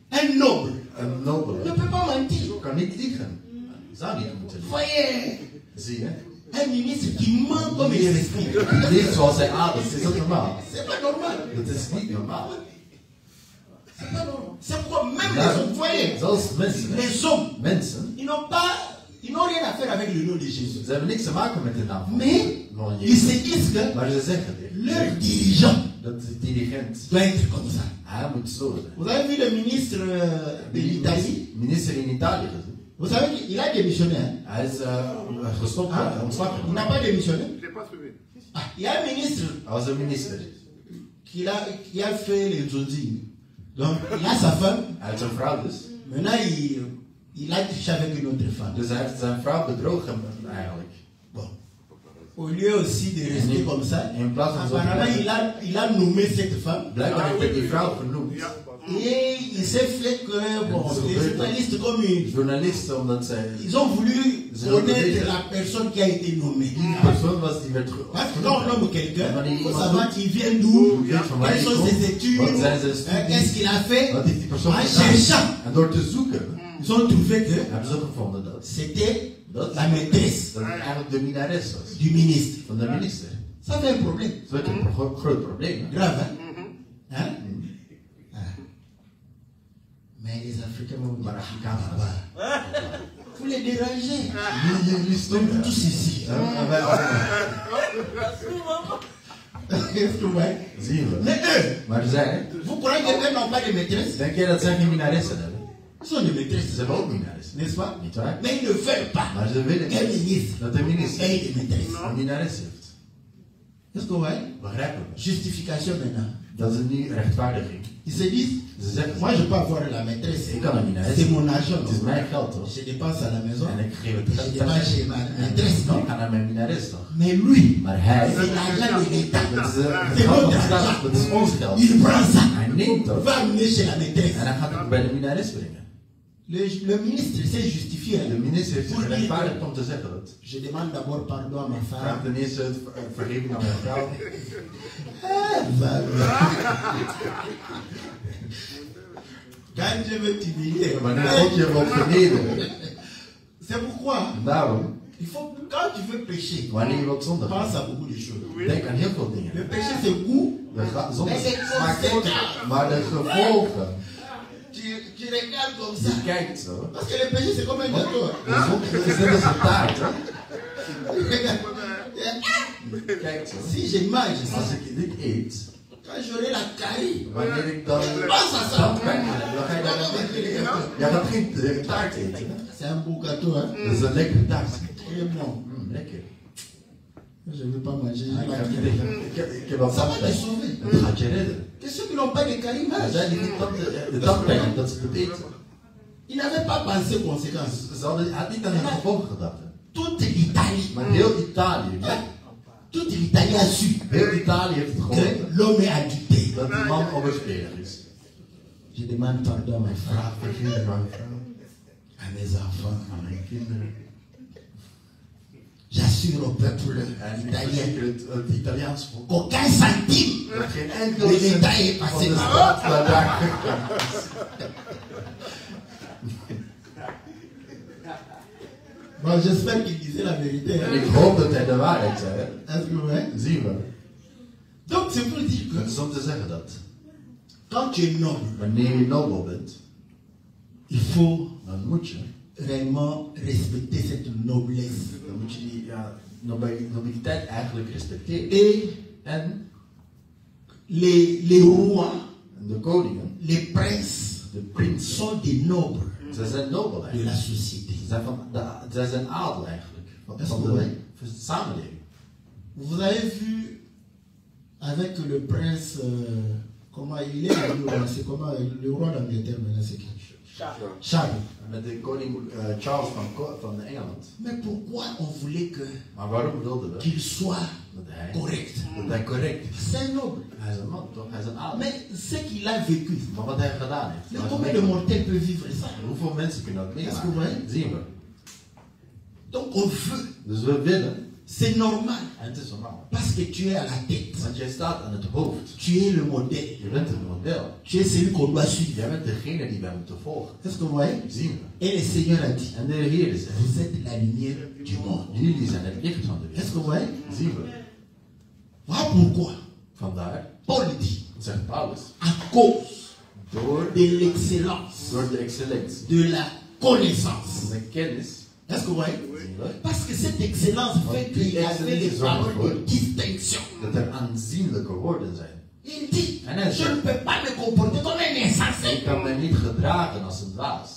En un noble een ne nobele peut pas mentir. kan niet liegen. Zou niet moeten liegen. Voyez, Zie je? Un ministre qui ment comme il respire. Leeft zoals hij ademt, is dat normaal? C'est pas normal. Dat is niet normaal. C'est pas normal. C'est pourquoi même les hommes, voyez, Zelfs mensen, les hommes, mensen, ils n'ont rien à faire avec le nom de Jésus. ze hebben niks te maken met de naam van Mais ils Jezus. se disent que Maar ze zeggen dit. leur dirigeant Dat de dirigent, doit être comme ça. hij moet zo zijn. Vous avez vu le ministre de l'Italie? Minister in Italië gezien. Vous savez qu'il a démissionné. Hein? Hij is gestopt, ontslagen. Il n'a pas démissionné. Je n'ai pas suivi. Ah, il y a un ministre Hij was een minister. qui a fait les Zodzi. Donc, il a sa femme. Hij heeft zijn vrouw dus. Maintenant, il a couché avec une autre femme. Dus hij heeft zijn vrouw bedrogen eigenlijk. Bon. Au lieu aussi de rester comme ça, In plaats van zo te apparemment, blijven. il a nommé cette femme. Blijkbaar heeft hij die vrouw genoemd. Ja. Et il s'est fait que, bon, les journalistes comme Journalisten, omdat zij... ils ont voulu connaître la personne qui a été nommée. Die persoon was die werd Parce que quand on nomme quelqu'un, Maar die il faut iemand savoir doet- qu'il vient d'où, Weet van waar quelles die sont ses komt, études, wat zijn zijn studies, qu'est-ce qu'il a fait. wat heeft die persoon En gedaan. cherchant, En door te zoeken, ils ont trouvé que hebben ze gevonden dat c'était dat la maîtresse het eigenlijk de minares was. du ministre. Van de minister. Ça fait un problème. Dat werd een groot probleem. Hè? Grave, hein? Hein? Ah. Mais les Africains vont dire, Maar Afrikanen. vous les dérangez. Jullie stonden. Tous ici. En wij allemaal. Est-ce que vous voyez? Zien we. Mais eux, Maar zij, vous croyez qu'eux n'ont pas de maîtresse? denk jij dat zij geen minaressen hebben? Ils sont des Ze maîtresses, hebben ook minaressen. n'est-ce pas? Niet waar? Mais ils ne veulent pas Maar ze willen qu'un niet ministre dat de minister ait des maîtresses. een minares heeft. Est-ce que vous voyez? Begrijpen we. Justification maintenant. Dat is nu rechtvaardiging. Ils se disent, Ze zeggen, moi je peux avoir la maîtresse. ik kan een minares. C'est mon argent. Het is Non? mijn geld toch? Je dépense à la maison. En ik geef het Je geld dépense chez ma maîtresse, non? Ik ga naar mijn minares toch? Mais lui, Maar hij, c'est l'argent de l'État. dat is het C'est geld van notre de staat, argent. dat is ons geld. Il prend ça. Hij neemt dat Va amener chez la maîtresse. en hij gaat het bij de minares brengen. Le ministre s'est justifié. De minister heeft zich Pour dire gerechtvaardigd que om te zeggen dat. je demande d'abord pardon à ma Vraag femme. ten eerste vergeving aan mijn vrouw. Quand je veux t'humilier, Wanneer God je wil vernederen. c'est pourquoi En daarom, il faut, quand tu veux pécher, wanneer je wilt zondigen, pense à beaucoup de choses. denk aan heel veel dingen. Le péché c'est goût, Zonde smaakt goed, maar de gevolgen, tu regardes comme je ça. kijkt zo. Parce que le péché c'est comme un gâteau. De zonde is net als een taart, hè. Regarde. Kijk zo. Si je mange ça, Als ik dit eet, quand j'aurai la carie, wanneer ik dan tandpijn heb, dan ga je daar aan denken. Jij gaat geen taart eten. Hè? c'est un beau gâteau, hein? Dat is een lekkere taart. Très bon. Lekker. Je ne veux pas manger. Ja, ik heb wel Ça va te tandpijn. sauver. Het gaat je redden. Que ceux qui n'ont pas de carie Er mangent. zijn die niet de tandpijn dat ze het eten. Ils n'avaient pas pensé aux conséquences. Hij had niet aan de gevolgen gedacht. Hè. Toute l'Italie, Maar heel Italië, toute l'Italie a su heel Italië heeft het que gehoord l'homme est adulté. dat die man overspelig is. Je demande pardon à ma femme, Vraag vergeving aan mijn vrouw, à mes enfants. aan mijn kinderen. J'assure au peuple En ik italien verzeker het Italiaans volk. qu'aucun centime Dat geen de enkele cent l'État est van passé de par staat naar daar gegaan is. Bon, j'espère qu'il disait la vérité. En Hein? ik hoop dat hij de waarheid zei. Hè. Est-ce que vous voyez? Zien we. Donc c'est pour dire Het que is om te zeggen dat quand tu es noble, wanneer je nobel bent, il faut dan moet je, réellement respecter cette noblesse. dan moet je die nobiliteit eigenlijk respecteren. Et En les rois, de koningen, les princes de prinsen, sont des nobles zij zijn nobel de la eigenlijk. société. Zij zijn adel eigenlijk. Van Dat is de mooi. samenleving. Vous avez vu avec le prince, comment il est venu, c'est comment le roi d'Angleterre maintenant, c'est qui? Charles. Met de koning Charles van Engeland. Mais pourquoi on voulait Maar waarom wilden we qu'il soit dat hij correct? is? C'est un noble. Hij is een man, toch? Hij is een adel. Mais ce qu'il a vécu, Maar wat hij gedaan heeft. mais wat combien hij de meegemaakt. mortels peuvent vivre ça? Hoeveel mensen kunnen dat Est-ce que vous meemaken? voyez? Zien we. Donc on veut Dus we willen C'est normal. En het is normaal. Parce que tu es à la tête. Want jij staat aan het hoofd. Tu es le modèle. Je bent het model. Tu es celui qu'on doit suivre. Jij bent degene die wij moeten volgen. Est-ce que vous voyez? Zien we. Et le Seigneur a dit, En de Heer zegt, vous êtes la lumière du monde. jullie zijn het licht van de Est-ce que wereld. vous voyez? Zien we. Voilà pourquoi Vandaar, Paul dit, zegt Paulus, à cause door de l'excellence, de excellentie, de la connaissance. de kennis, Est-ce que vous voyez? zien we, Parce que cette excellence fait qu'il y avait les paroles de distinction. dat er aanzienlijke woorden zijn. Il dit, En hij je ne zegt, peux pas me comporter comme un insensé. ik kan mij niet gedragen als een dwaas.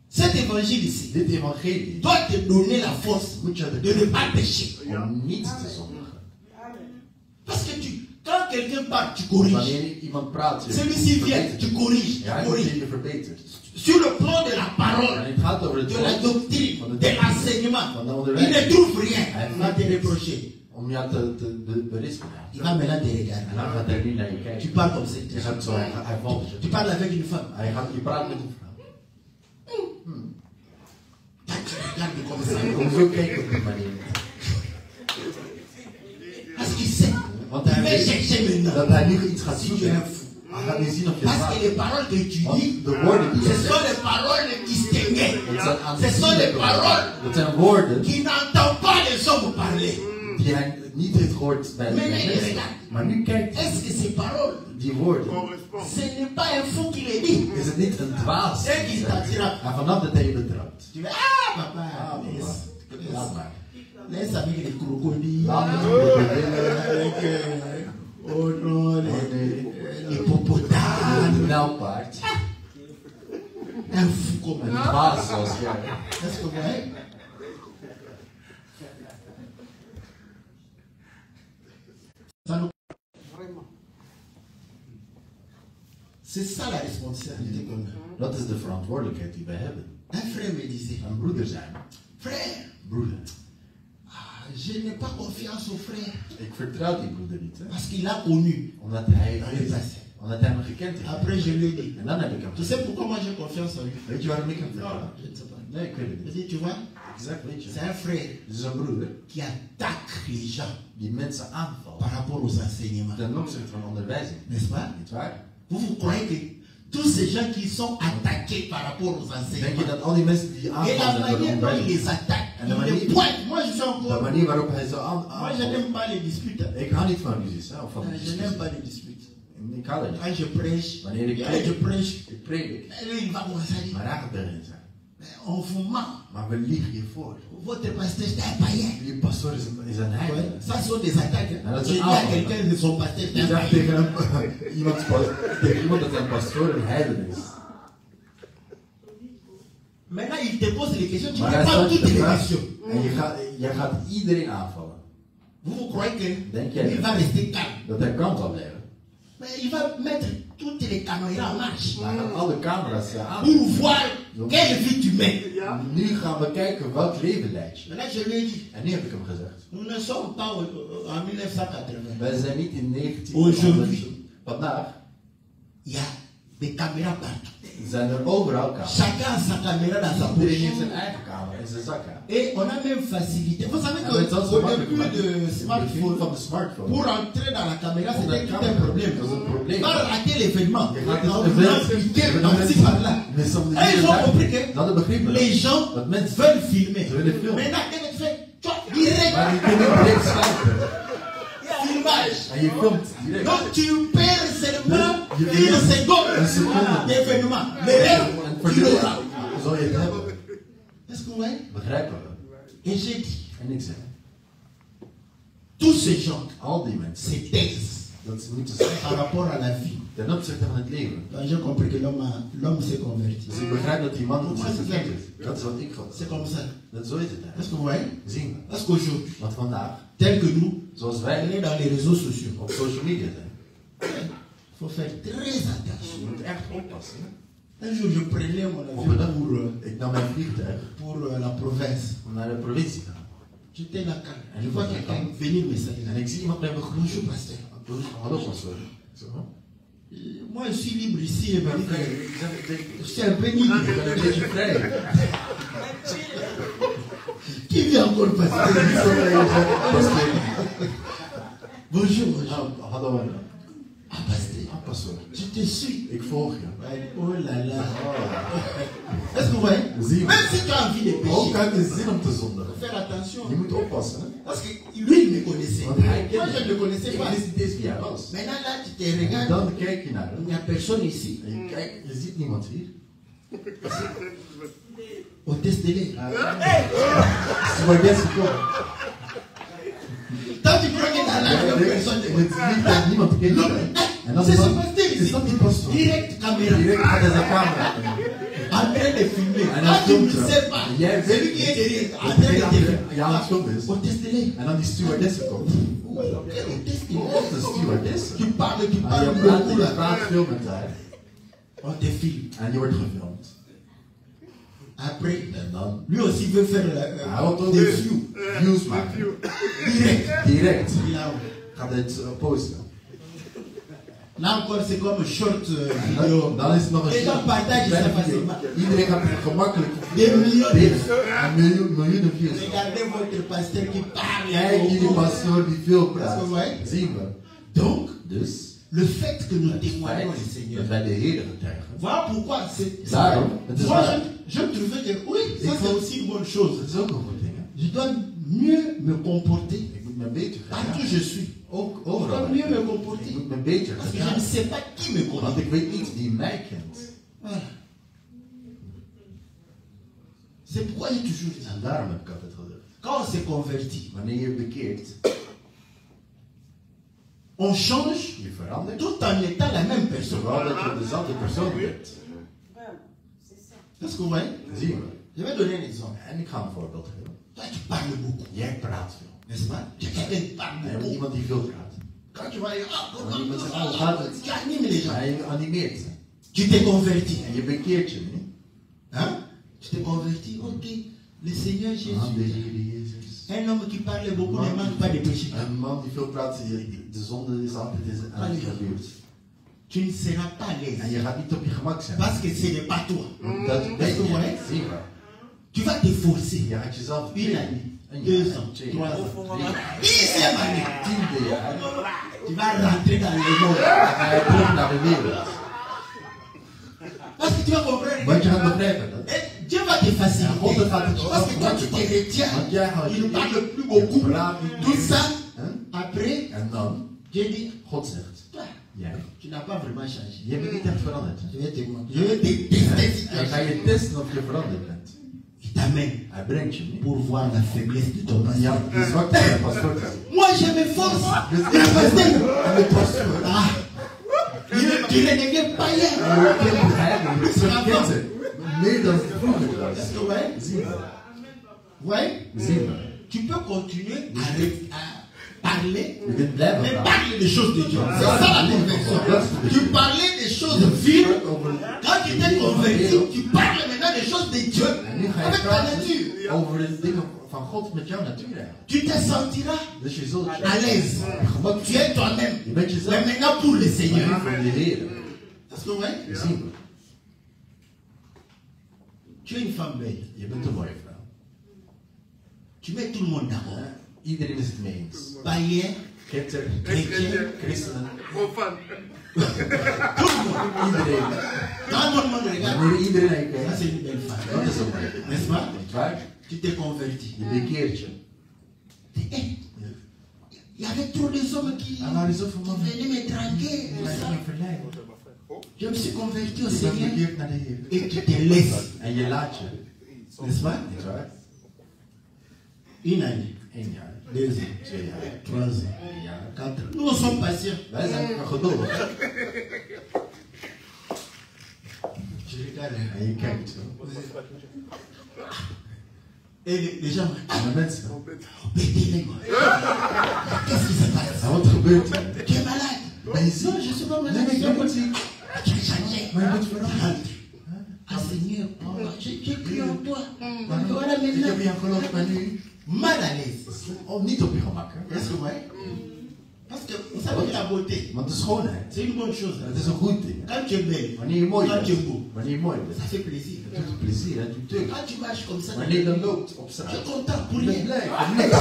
Cet évangile ici Dit evangelie doit te donner la force moet je de ne pas pécher. om niet te zondigen. Parce que quand quelqu'un parle, tu corriges. Wanneer iemand praat, je Celui-ci vient, verbetert. tu corriges. Ja, hij tu wordt corriges. je verbeterd. Sur le plan de la parole, En het gaat over het de la woord, doctrine, de l'enseignement, van de il ne onderwijs. trouve rien à te reprocher. Om jou te berispen. Il va maintenant te En regarder. dan gaat hij niet naar je Tu kijken. parles comme ça. Je gaat zo, hij valt. Tu parles avec une femme. Je praat met een vrouw. Quand tu regardes comme ça. Hoezo kijk je op die manier? Parce qu'il sait. Want Il hij va weet chercher maintenant. dat hij nu iets gaat Si tu es zoeken. un fou. Hij gaat nu zien of je Parce que slaat. les paroles que tu Want dis, de woorden die ce je sont zegt, les paroles distinguées. dat zijn Ce sont les aanzienlijke paroles woorden. Dat zijn woorden qui n'entendent pas les hommes parler. die hij niet heeft gehoord bij de mensen. Maar nu kijkt hij. Est-ce que ces paroles, Die woorden. ce n'est pas un fou qui les dit? Is het niet een dwaas? C'est qui t'attira. En vanaf dat hij je betrapt. Tu dis, papa, Laat maar. laisse avec les crocodiles, Laat me met avec, oh non, les hippopotames. een melkpaard. Un fou comme Een un. dwaas zoals jij. Est-ce que vous voyez? C'est ça la responsabilité qu'on a. Dat is de verantwoordelijkheid die wij hebben. Un frère me disait, Een broeder zijn. frère, Broeder. je n'ai pas confiance au frère Ik vertrouw die broeder niet. Hè? parce qu'il a connu. Omdat hij dans le passé. omdat hij me gekend heeft. Après, je lui ai dit, En dan heb ik hem tu sais pourquoi moi j'ai confiance en lui? Weet je waarom ik hem Non, vertrouw? je ne sais pas. Nee, ik weet het Je niet. dis, tu vois, Exact, weet je. c'est un frère Het is een broeder qui attaque les gens die mensen aanvalt. par rapport aux enseignements. Ten opzichte van onderwijzing. N'est-ce pas? Niet waar? Vous croyez que tous ces gens qui sont attaqués par rapport aux Denk je enseignements, dat al die mensen die et la aanvallen door manière dont ils onderwijzing, les attaquent, En ils de les manier- pointent. Moi, je suis de encore. manier waarop hij zo Moi, je aanvalt. n'aime pas les disputes. Ik hou niet van ruzies, hè, of van Je n'aime discussies. pas les disputes. Ik hou er niet. Quand je prêche, Wanneer ik quand je prêche, ik predik, lui, il va commencer à dire, maar hij gaat erin zijn. mais on vous ment. Maar we liegen je voor. Votre pasteur, c'est un païen. Jullie pastoor is een Ouais, heilige. ça sont des attaques. Ah, là, Je c'est dis à ah, quelqu'un de son pasteur, c'est Je un zegt païen. tegen iemand dat zijn pastoor een heiden is. Maintenant, il te pose les questions, tu Maar ne hij pas stelt toutes je les vraag questions. en je gaat iedereen aanvallen. Vous croyez que Denk jij il va rester calme. dat hij kalm zal blijven? Mais il va mettre toutes les caméras en marche Maar hij gaat alle camera's aan. pour voir quelle vie tu mènes. Nu gaan we kijken welk leven leid je. Maintenant, je lui ai dit, En nu heb ik hem gezegd. nous ne sommes pas en 1980. Wij zijn niet in Aujourd'hui. 1900. Vandaag Il y a des caméras partout. zijn er overal camera's. Chacun a sa caméra dans sa Iedereen heeft poche. zijn eigen camera in zijn zak. Et on a même facilité. Vous savez En het was qu'au makkelijk, début maar de in het begin smartphone, van de smartphone. pour entrer dans la caméra, Pour c'était la tout un caméra, problème. dat was een probleem. Pas rater l'événement. Je gaat On het vous a event- expliqué je gaat par-ci het- par-là. Mais soms Et ils ont compris que Dat begrepen. les gens Dat mensen veulent filmer. Ze willen filmen. Maintenant, qu'est-ce que tu fais? Toi, direct. Maar je kunt niet direct sluiten. Filmage. En je filmt direct. Donc tu perds seulement Je une verliest seconde een seconde. d'événement. Mais là, En tu voor l'auras. dit zal je het hebben. Est-ce que vous voyez? Begrijpen we. Et j'ai dit, En ik zeg, tous ces gens al die mensen, se taisent dat ze moeten zeggen par rapport à la vie. ten opzichte van het leven. Donc j'ai compris que l'homme s'est converti. Dus ik begrijp dat die man Dat is zich het. verkeerd is. Dat is wat ik geloof. C'est comme ça. Dat zo is het. Hè. Est-ce que vous voyez? Zien we. Parce qu'aujourd'hui, Want vandaag, tel que nous, zoals on wij est dans les réseaux sociaux. op social media zijn, Il faut faire très attention. je moet echt oppassen. Un jour, je prenais mon Op avion een dag, pour, ik nam mijn vliegtuig pour la province. om naar de provincie te gaan. J'étais là quand je vois quelqu'un venir me saluer. En ik zie iemand mij begroeten. Bonjour, pasteur. Hallo pastoor. Zo. Moi, je suis libre ici. Et Maar me dit que ik zeg, je suis un peu libre. ik ben een beetje vrij. Qui vient encore passer? Bonjour, bonjour. Pasteur. Je te suis. Oh là là. Est-ce que vous voyez? Même si tu as envie de pécher, faire attention. Parce que lui, il me connaissait. Moi, je ne le connaissais pas. Maintenant, là, tu te regardes. Il n'y a personne ici. On teste les. Tant tu crois que dans la personne c'est ce pasteur ici. Direct caméra. En train de filmer. Ah, tu ne sais pas. C'est lui qui est derrière. En train de filmer. On teste les. Tu parles beaucoup là. On te filme. Après, lui aussi veut faire des views. Direct. Là encore, c'est comme short vidéo. Les gens partagent ça facilement. Des millions de views. Regardez votre pasteur qui parle. Donc, le fait que nous témoignons le Seigneur. Voilà pourquoi moi je trouvais que oui, ça c'est aussi une bonne chose. Je dois mieux me comporter partout où je suis. Je dois mieux me comporter. Parce que je ne sais pas qui me connaît. Voilà. C'est pourquoi j'ai toujours dit. Quand on s'est converti, on change tout en étant la même personne. Est-ce que vous voyez? Je vais donner un exemple. Toi, tu parles beaucoup. N'est-ce pas? Tu es quelqu'un qui parle beaucoup. Quand tu vas dire, tu animes les gens. Tu t'es converti. Hein? Tu t'es converti. Ok. Le Seigneur Jésus. Un homme qui parle beaucoup ne manque pas de péché. Tu ne seras pas à l'aise. Parce que ce n'est pas toi. Est-ce que vous voyez? Tu vas te forcer. Une année, 2 ans, 3 ans, 10e année. Tu vas rentrer dans le monde. Parce que tu vas comprendre. Dieu va te faciliter. Parce que quand tu te retiens, il ne parle plus beaucoup. Tout ça, après, Dieu dit, tu n'as pas vraiment changé. Je vais te tester. Il t'amène pour voir la faiblesse de ton pasteur. Moi, je me force. Tu ne deviens pas tu peux continuer à parler, mais parler des choses de Dieu. C'est ça la conversion. Tu parlais des choses vives. Quand tu t'es converti, tu parles maintenant des choses de Dieu avec ta nature. Tu te sentiras à l'aise. Tu es toi-même. Mais maintenant pour le Seigneur. Est-ce que vous voyez? Tu es une femme belle. Tu mets tout le monde d'accord. Iedereen is het mee eens. Païen, chrétien, christenen. tout le monde. Iedereen. Quand tout le monde regarde, Wanneer iedereen naar je ça kijkt, c'est une belle femme. dat is ook mooi. N'est-ce pas? Niet waar? Tu t'es converti. Je bekeert je. Il y avait trop de hommes qui venaient me draguer. Je me suis converti au Je bent Seigneur bekeerd naar de Heer. et tu te laisses. En je laat je. N'est-ce pas? Niet waar? Une année, 1 jaar, 2 ans, 2 jaar, 3 ans, 3 jaar. 4 ans. Nous, on sommes patients. Wij zijn geduldig. Je regarde. En je kijkt zo. Et les gens, En de mensen. pétez-les-moi. Qu'est-ce qui se passe? En wat gebeurt er? Tu es malade. Ben je ziek? Non, je ne suis pas Nee, malade. ik ben niet ziek. Tu as changé. Maar je bent veranderd. Ah Seigneur, j'ai cru en toi. Maar Voilà ik maintenant. heb je aan geloofd, maar nu. Mal à l'aise. Oh, niet op je gemak. Hè? Est-ce que vous voyez? Parce que vous savez la beauté, Want de schoonheid, c'est une bonne chose. het is een goed ding. Quand tu es belle, Wanneer je mooi quand tu es bent, beau, wanneer je mooi bent, ça fait plaisir. het doet plezier, het doet deugd. Quand tu marches comme ça, Wanneer je dan loopt op tu es straat, content pour je bent rien. blij voor niks.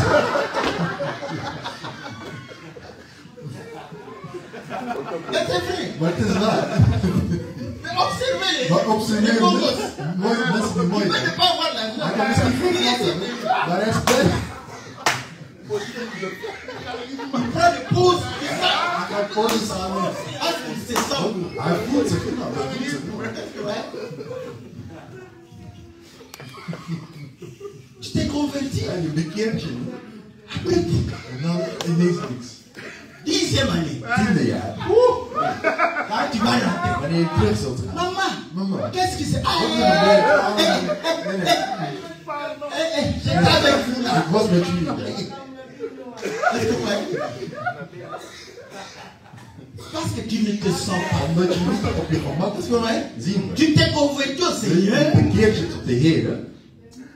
Mais c'est vrai. Maar het is waar. Mais observez les Maar observeer les beaux me. gosses. Mooie mensen die mooi Tu peux zijn. ne pas avoir l'argent. Hij kan misschien goed lassen, maar hij is blij. Il prend les pouces, il ça. Hij gaat foto's samen. Parce qu'il se sent. Hij voelt zich goed. Hij voelt zich goed. Ouais. Tu t'es converti. Ja, je bekeert je. Après, En dan ineens niks. 10e année. 10e jaar. Quand tu vas rentrer. Wanneer je terug zult gaan. Maman, Mama. qu'est-ce que c'est? Wat is er gebeurd? Nee, nee. J'étais avec vous là. Ik was met jullie. Est-ce que vous voyez? Parce que tu ne te sens pas. Omdat je niet op je gemak Est-ce que vous voyez? zien we. Tu t'es converti au Je Seigneur bekeert je tot de Heer.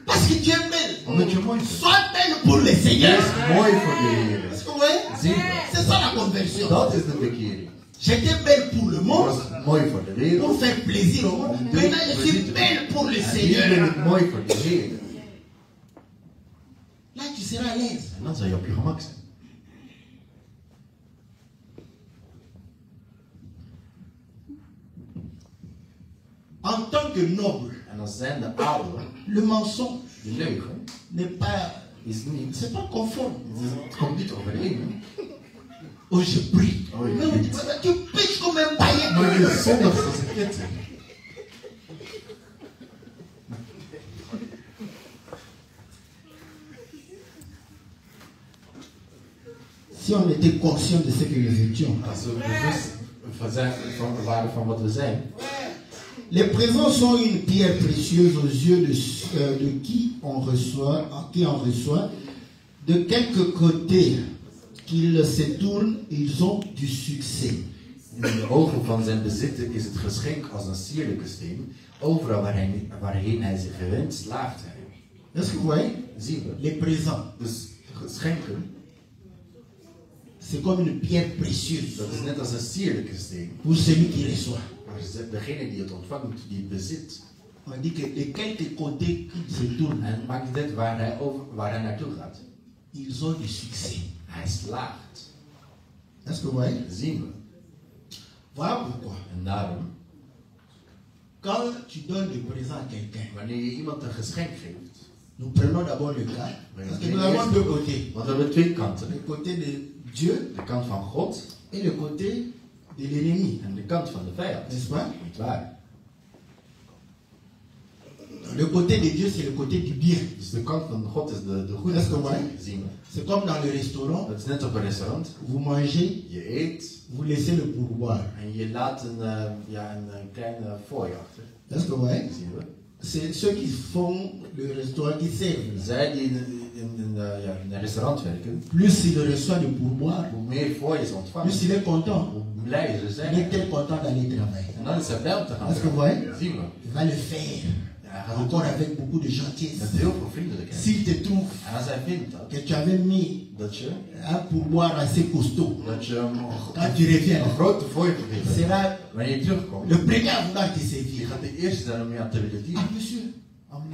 parce que tu es belle. Omdat je mooi bent. Sois belle pour le Seigneur. Wees mooi voor de Heer. Est-ce que vous voyez? Zien we. C'est ça la conversion. Dat is de bekering. J'étais belle pour le Ik monde, was mooi voor de wereld. pour faire plaisir au monde. Maintenant, je suis belle pour le En nu ben Seigneur. ik mooi voor de Heer. Là, tu seras à l'aise. En dan zal je op je gemak zijn. En tant que noble, En dan zijn de adelen, le mensonge de leugen, n'est pas, is niet. c'est pas conforme. Het komt niet overeen. Hè? Oh, je prie. Oh, je Mais prie. tu pêches comme un païen. Maar je zondigt als een ketting. Si on était conscient de ce que nous étions, Als we bewust waren van wat we zijn. les présents sont une pierre précieuse aux yeux de qui on reçoit, de quelque côté qu'ils se tournent, ils ont du succès. In de ogen van zijn bezitter is het geschenk als een sierlijke steen. Overal waarheen hij zich gewend, slaagt hij. Est-ce que vous voyez? Zien we. Les présents, Dus geschenken, c'est comme une pierre précieuse dat is net als een sierlijke steen. pour celui qui reçoit. Maar degene die het ontvangt, die het bezit. On dit que de quelque côté qu'ils se tournent, En maakt niet uit waar hij naartoe gaat. ils ont du succès. Hij slaagt. Est-ce que vous voyez? Zien we. Voilà pourquoi. En daarom, Quand tu donnes le présent à quelqu'un, wanneer je iemand een geschenk geeft, nous prenons d'abord le cas. Parce que nous avons deux côtés. want we hebben twee kanten. Le côté de Dieu De kant van God et le côté de l'ennemi. en de kant van de vijand. N'est-ce pas? Niet waar? Le côté de Dieu, c'est le côté du bien. Dus de kant van God is de goede Dat is kant. waar. Zien we. C'est comme dans le restaurant, Dat is net op een restaurant. vous mangez, Je eet vous laissez le pourboire. en je laat een klein fooi achter. Est-ce que vous voyez? Zien we. C'est ceux qui font le restaurant qui servent. Zij die in een restaurant werken, Plus il reçoit le pourboire, hoe meer fooi ze ontvangen, plus il est content. hoe blij ze Il zijn. est très content d'aller travailler. En dan is hij blij om te gaan Est-ce que vous werken. voyez? Zien we. Il va le faire. Ja, hij gaat het Encore doen. avec beaucoup de gentillesse. Met heel veel vriendelijkheid. S'il te trouve En als hij vindt dat, que tu avais mis dat je un pourboire assez costaud, hem quand tu reviens, een grote fooi gegeven hebt, sera wanneer je terugkomt, le premier à vouloir te die servir. gaat de eerste zijn om je aan te willen Ah, dienen. monsieur,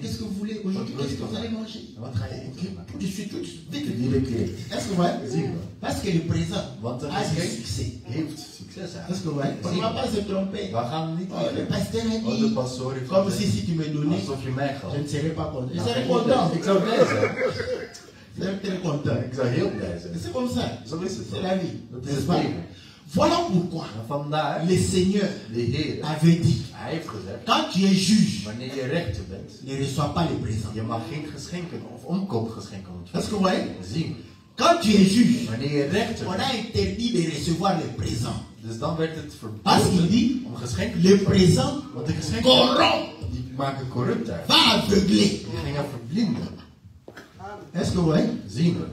qu'est-ce que vous voulez aujourd'hui? Qu'est-ce que vous allez manger? En wat ga je eten? Tout de suite, tout de suite. Vite, Die lekker. Est-ce que vous voyez? Zien we. Parce que le présent Want a dat du is succès. heeft succes Est-ce eigenlijk. que vous voyez? On ne va pas se tromper. We gaan niet Oh, le pasteur a Oh, de dit, pastoor heeft comme gezegd, si tu me donnais, alsof je mij gaf. je ne serais pas content. Je Nou, serais geen idee. content. Ik zou blij zijn. Je serais très content. Ik zou heel blij zijn. C'est comme ça. Zo is het. C'est la vie. Dat is N'est-ce het pas? leven. Voilà pourquoi En vandaar, le Seigneur de Heer, avait dit, hij heeft gezegd, quand tu es juge, wanneer je rechter bent, ne reçois pas les présents. je mag geen geschenken of omkoopgeschenken Est-ce que vous ontvangen. voyez? Zien. Quand tu es juge, Wanneer je rechter on bent, a interdit de recevoir les présents. dus dan werd het Parce qu'il verboden dit, om geschenken te le ontvangen. présent Want de geschenken, corrompt, die maken corrupt uit. va aveugler. Die gingen verblinden. Est-ce que vous voyez? Zien we.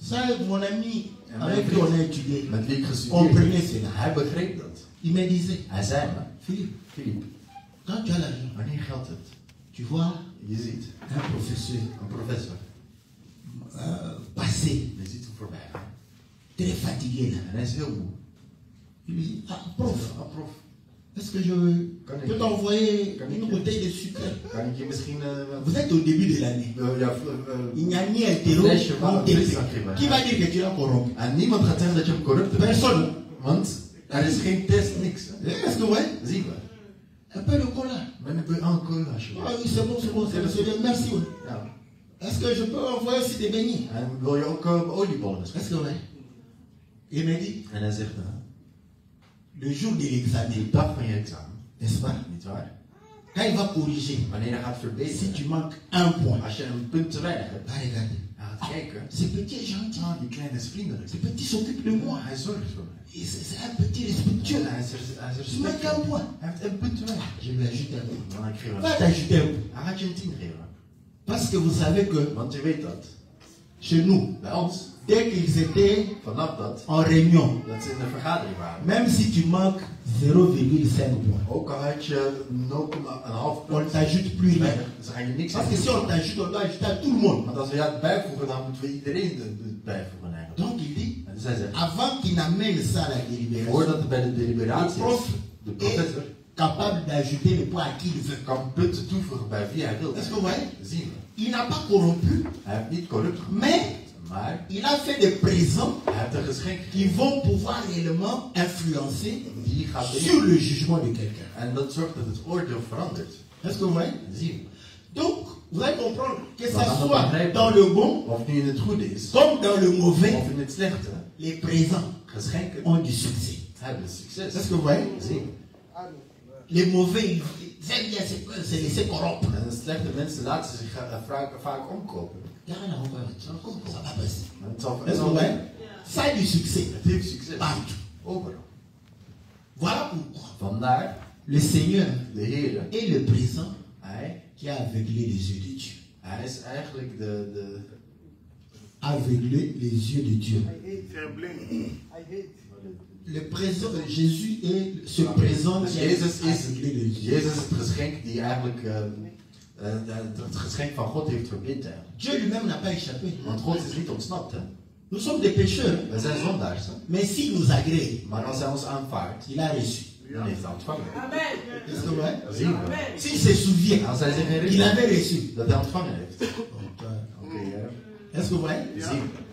Ça, mon ami, avec qui on a étudié, Met wie ik gestudeerd comprenez heb. cela. Hij begreep dat. Il me disait, Hij zei me, Philippe, Philippe, quand tu as l'argent, wanneer je geld hebt, tu vois je ziet un professeur een professor, passer, je ziet hem voorbij gaan. très fatigué là. En hij is heel moe. Il lui dit, ah, prof, Prof, est-ce que je peux t'envoyer une bouteille de sucre? kan ik je misschien Vous êtes au début de l'année. Il n'y a ni hétéro, flesje ni van TP. fris aan geven? Qui va dire que tu l'as corrompu? En niemand gaat zeggen dat je hem corrupt hebt. Personne. Want er is geen test, niks. Hè. Est-ce que ouais? Zie je. Un peu de cola. Maar dan ben je encore alsjeblieft. Ah oui, c'est bon, c'est bien. Merci. Ouais. Ja. Est-ce que je peux envoyer aussi des beignets? En wil je ook oliebollen misschien? Est-ce que ouais? Il me dit, En hij zegt, le jour de l'examen, die dag van je examen, n'est-ce pas? niet waar? Quand il va corriger, Wanneer hij gaat si verbeteren, tu manques un point, als je een punt te weinig hebt, va regarder. hij gaat kijken. Ce petit est gentil. Ah, die kleine is vriendelijk. Ce petit s'occupe de moi. Hij zorgt voor mij. Et c'est un petit respectueux. En hij is Tu manques un respectvol. point. Hij heeft een punt te weinig. Je lui ajoute un point. Dan geef je hem Va een t'ajouter un point. Hij gaat je een 10 geven. Parce que vous savez que Want je weet dat. chez nous, Bij ons, dès qu'ils étaient vanaf dat, en réunion, dat ze in de vergadering waren. même si tu manques 0,5 points, Ook al had je 0,5 on punt, ne t'ajoute plus rien. dan ga je niks Parce que si aan. on t'ajoute, on doit ajouter à tout le monde. Want als we dat bijvoegen, dan moeten we iedereen bijvoegen eigenlijk. Donc il dit, En dus hij zegt, avant qu'il n'amène ça à la délibération, voordat het bij de le deliberatie prof is, de professor est capable d'ajouter les points à qui il veut. kan punten toevoegen bij wie hij wil. Est-ce que vous voyez? Zien we. Il n'a pas corrompu, Hij heeft niet corrupt gemaakt, mais maar il a fait des présents hij heeft een geschenk qui vont pouvoir réellement influencer die gaat sur le jugement de quelqu'un. En dat zorgt dat het oordeel verandert. Est-ce que vous voyez? Zien we. Donc, vous allez comprendre que Maar ça dan soit begrijpen dans le bon of nu in het goede is, comme dans le mauvais, of in het slechte, les présents geschenken ont du succès. hebben succes. Est-ce que vous voyez? Zien we. Les mauvais, ils aiment bien se laisser corrompre. En de slechte mensen laten zich vaak omkopen. Il n'y a rien à voir avec ça. Ça va passer. Maar het zal- Est-ce que vous voyez? Ça a du succès Het heeft succes. partout. Overal. Voilà pourquoi Vandaar le Seigneur de Heer. est le présent Hij qui a aveuglé les yeux de Dieu. is eigenlijk de Aveuglé les yeux de Dieu. Le présent, Jésus est ce présent Dus qui a Jezus is, aveuglé les yeux. Jezus is het geschenk die eigenlijk het geschenk van God heeft verblind eigenlijk. Dieu lui-même n'a pas échappé. Want God is niet ontsnapt, hè. Nous sommes des pécheurs. We zijn zondaars, hè. Mais s'il nous agrée, Maar als hij ons aanvaardt, il a reçu. dan heeft hij ontvangen. Est-ce que vous voyez? Dat zien we. S'il se souvient Als hij zich qu'il herinnert avait reçu. dat hij ontvangen heeft. Oké, Est-ce que vous voyez? zien we.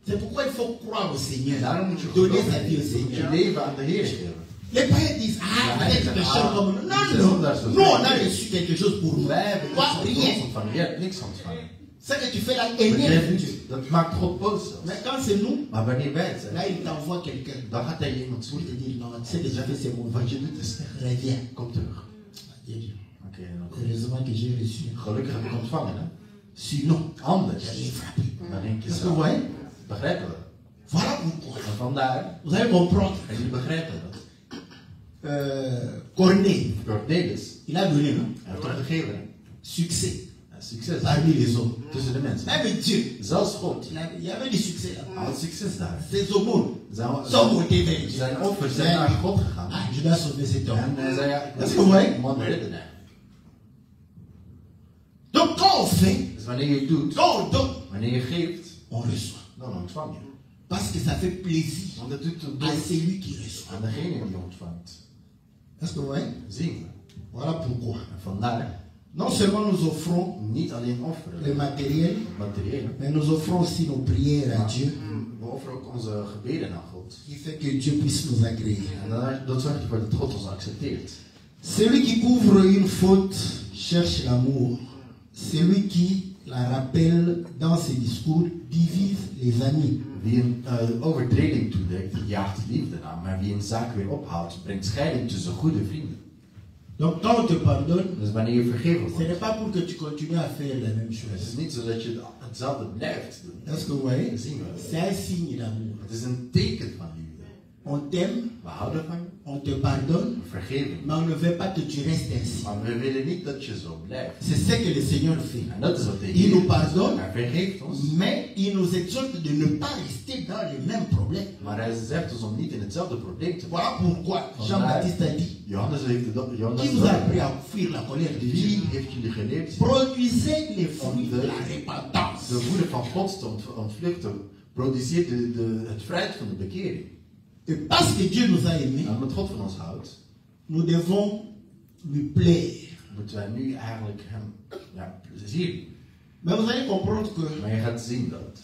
C'est pourquoi il faut croire au Seigneur. Daarom moet je Donner geloven. sa vie au Je moet je Seigneur. leven aan de Heer geven. Les païens disent, ah, vous êtes pécheurs comme nous. Non, non. Nous, on a reçu quelque chose pour nous. Wij hebben Toi, niks rien. ontvangen. Jij hebt niks ontvangen. Ce que tu fais là, Maar énerve jij- Dieu. Dat maakt God boos zelfs. Mais quand c'est nous, Maar wanneer wij het là, zijn, il t'envoie quelqu'un dan gaat hij je iemand pour te zoeken. dire, non, tu sais déjà que c'est bon. Wat je doet is slecht. Reviens. Kom terug. Adieu Dieu. Oké, dan- Heureusement que j'ai reçu. gelukkig heb ik ontvangen, hè. Sinon, Anders, j'allais frapper. dan denk je Est-ce que vous zo. voyez? Begrijpen we. Voilà pourquoi. En vandaar, Vous allez comprendre. en jullie begrijpen dat. Corneille, Cornelis, il a donné non? hij heeft toch gegeven, hè. Succès En succes parmi les hommes. tussen de mensen. Même Dieu, Zelfs God. il y avait du succès là. Hij had succes daar. Ses aumônes Zijn, sont montées vers Dieu. zijn offers zijn naar God gegaan. Ah, je dois sauver cet homme. En hij zei, ja, ik Est-ce wil que vous die voyez? man redden. hè. Donc quand on fait, Dus wanneer je het doet, quand on donne, wanneer je geeft, on reçoit. dan ontvang je. Parce que ça fait plaisir Want het doet à celui qui reçoit. aan degene die ontvangt. Est-ce que vous voyez? Zien we. Voilà pourquoi. En vandaar, Non seulement nous offrons niet alleen offeren, le matériel, het materiële, mais nous offrons aussi nos prières à Dieu, we offeren ook onze gebeden aan God. qui fait que Dieu puisse nous agréer. En dat zorgt ervoor dat God ons accepteert. Celui qui couvre une faute cherche l'amour. Celui qui la rappelle dans ses discours divise les amis. Wie een overtreding toedekt, jaagt liefde aan. Maar wie een zaak weer ophaalt, brengt scheiding tussen goede vrienden. Donc quand on te pardonne, Dus wanneer je vergeven ce wordt, n'est pas pour que tu continues à faire la même het chose. is niet zo dat je hetzelfde blijft doen. Est-ce que vous voyez? Zien we. C'est un signe d'amour. Het is een teken van liefde. On t'aime, We houden van je, on te pardonne, we vergeven. mais on ne veut pas que tu restes ainsi. Maar we willen niet dat je zo blijft. C'est ce que le Seigneur fait. En dat is wat de Il nous Heer pardonne, Hij vergeeft ons, mais il nous exhorte de ne pas rester dans les mêmes problèmes. maar hij zegt ons om niet in hetzelfde probleem te Voilà pourquoi Jean-Baptiste a dit, Johannes heeft het op. Johannes qui vous a appris à fuir la colère de Dieu? Wie heeft jullie geleerd Produisez les fruits de la repentance. de woede van God te ontvluchten? produceert het fruit van de bekering. Et parce que Dieu nous a aimés, En omdat God van ons houdt, nous devons lui plaire. moeten wij nu eigenlijk hem plezier. Mais vous allez comprendre que Maar je gaat zien dat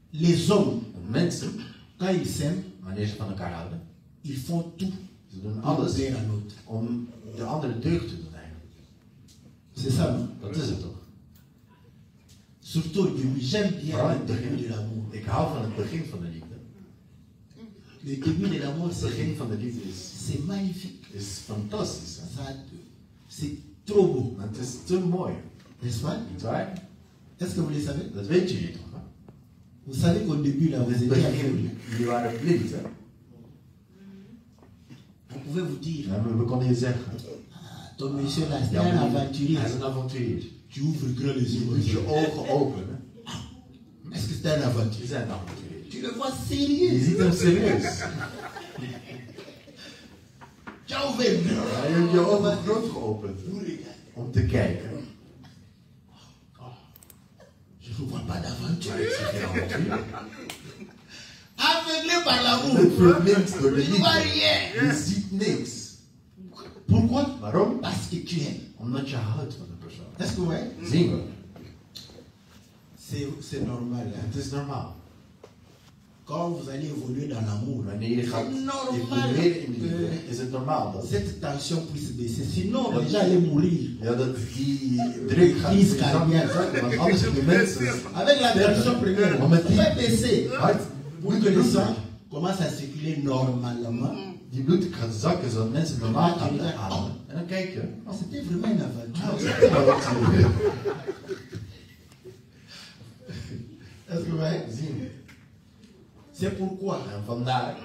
les hommes, mensen, quand ils s'aiment, wanneer ze van elkaar houden, ils font tout ze doen pour alles plaire à l'autre. om de andere deugd te doen eigenlijk. C'est ça, non? Dat is het toch? Surtout au début. J'aime bien Ah, le début de l'amour. Ik hou van het begin van de liefde. Le début de l'amour, Het begin van de liefde c'est magnifique. is fantastisch. Hè? C'est trop beau. Maar het is te mooi. N'est-ce pas? Niet waar? Est-ce que vous le savez? Dat weet jullie toch? Hè? Vous savez qu'au début, là, vous In het étiez aveugle. begin, jullie waren blind. Hè? On pouvait vous dire, Ja, maar we konden je zeggen. ton monsieur là, c'est Ja, un maar aventurier. hij is een avonturier. Tu ouvres grand les Je yeux. moet je ogen openen. Est-ce que c'est un aventurier? Je zijn een avonturier. Tu le vois Je sérieux. ziet hem serieus. Tu as ouvert le grand. Ja, je hebt je ogen groot geopend Vous regardez. om te kijken. Je ne vois pas d'aventure. Maar ik zie geen avontuur. Aveuglé par l'amour. Het verblind door de Tu ne vois liefde. rien. Je ziet niks. Pourquoi? Waarom? Parce que tu aimes. Omdat je houdt van de persoon. Est-ce que vous voyez? Zien we. C'est normal. Hein? Het is normaal. Quand vous allez évoluer dans l'amour, Wanneer je gaat normaal evolueren in de liefde, is het normaal dat, cette tension puisse baisser. Sinon, les gens allaient mourir. ja, dat die druk gaat zakken. Want anders kunnen mensen Avec la tension première, on met fait baisser hard pour que le sang commence à circuler normalement. die bloed gaat zakken zodat mensen normaal gaan ademen. En dan kijk je. Oh, c'était vraiment une aventure. Est-ce que vous voyez? Zien. C'est pourquoi En vandaar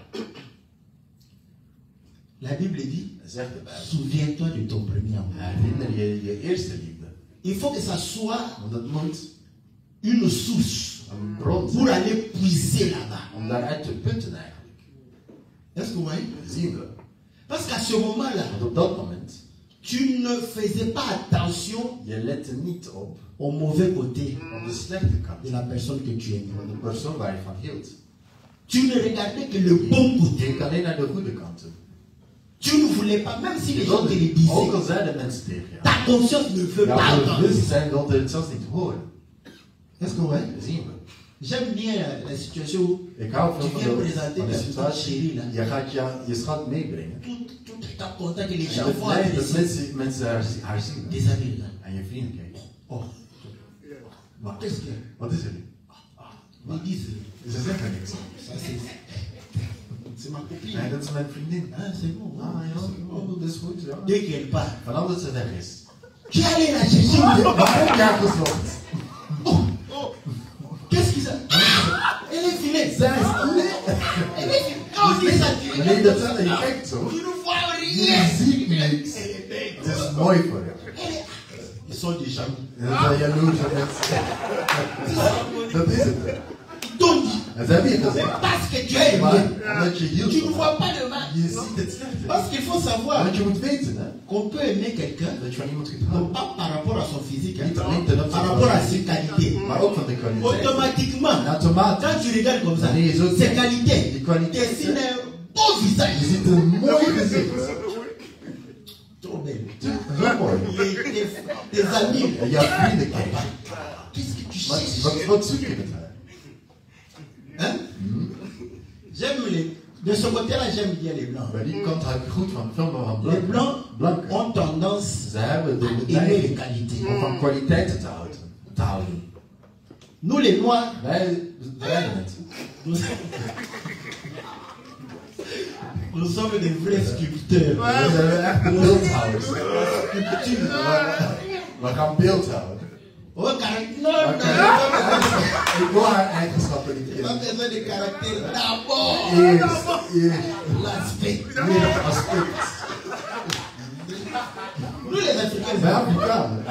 la Bible dit, zegt de Bijbel, souviens-toi de ton premier amour. herinner je eerste liefde. Il faut que ça soit Want het moet une source een bron pour zijn aller puiser là-bas. om daaruit te putten eigenlijk. Est-ce que vous voyez? Zien we. Parce qu'à ce moment-là, Want op dat moment, tu ne faisais pas attention je lette niet op au mauvais côté op de slechte kant de la personne que tu aimais. van de persoon waar je van hield. Tu ne regardais que le bon côté. Je keek alleen naar de goede kanten. Tu ne voulais pas, même si les gens te le Ook al disaient, zeiden mensen tegen jou. ta conscience ne veut pas Ja, entendre. bewustzijn wilde het zelfs niet horen. Est-ce que vous voyez? Dat zien we. J'aime bien la situation où Ik hou veel tu viens van présenter de ta petite situatie. chérie là. Je gaat je schat meebrengen. Tout est en contact que les En gens je vont blij dat apprécier mensen haar zien. des amis là. En je vrienden kijken. Oh, Maar qu'est-ce que wat is er nu? ils disent? Ze zeggen niks. Ça c'est ma copine. Nee, dat is mijn vriendin. Ah, c'est bon. Ah ja, oh, dat is goed. Ja. Dès qu'elle part, Vanaf dat ze weg is. tu allais la chercher. Waar heb je haar gezocht? Qu'est-ce qu'ils ont? Elle est filée. Elle est filée. Quand on dit ça, tu Wanneer je dat zegt regardes en je kijkt zo, tu ne vois je rien. ziet niks. Elle est belle. Het is mooi voor je. Ils sont des gens. En dat zijn jaloerse mensen. Dat is het. Donc, En ze hebben je c'est gezegd. parce que tu as Maar aimé. omdat je hield Tu ne van vois haar. pas le mal. Je ziet het slechte. Parce qu'il faut savoir Want je moet weten hè, qu'on peut aimer quelqu'un, dat je van iemand kunt non houden. pas par rapport à son physique, hein, Niet alleen ten opzichte par rapport à van ses qualités. maar ook van de kwaliteit. Automatiquement, En automatisch. quand tu regardes comme ça, Wanneer je zo ses kijkt, qualités, die kwaliteit, dessinent un beau je visage. ziet een mooi gezicht. Trop belle. Zo mooi. Tes amis, En jouw vrienden kijken. qu'est-ce que tu cherches? Wat zoek je met haar? Hein? J'aime les. De ce côté-là, j'aime bien les blancs. Bij die kant hou ik goed van filmen van Les blancs blanken. ont tendance Ze hebben de à aimer les neiging qualités. om van kwaliteiten te houden. Nous, les noirs, Wij zijn het. nous sommes des vrais sculpteurs. We zijn echt beeldhouwers. We gaan beeld houden. Oh, non, Maar non, kijk, ik wil haar eigenschappen niet pas in. besoin de caractère. D'abord, Eerst l'aspect. het aspect. Nous, les Africains, Wij Afrikanen,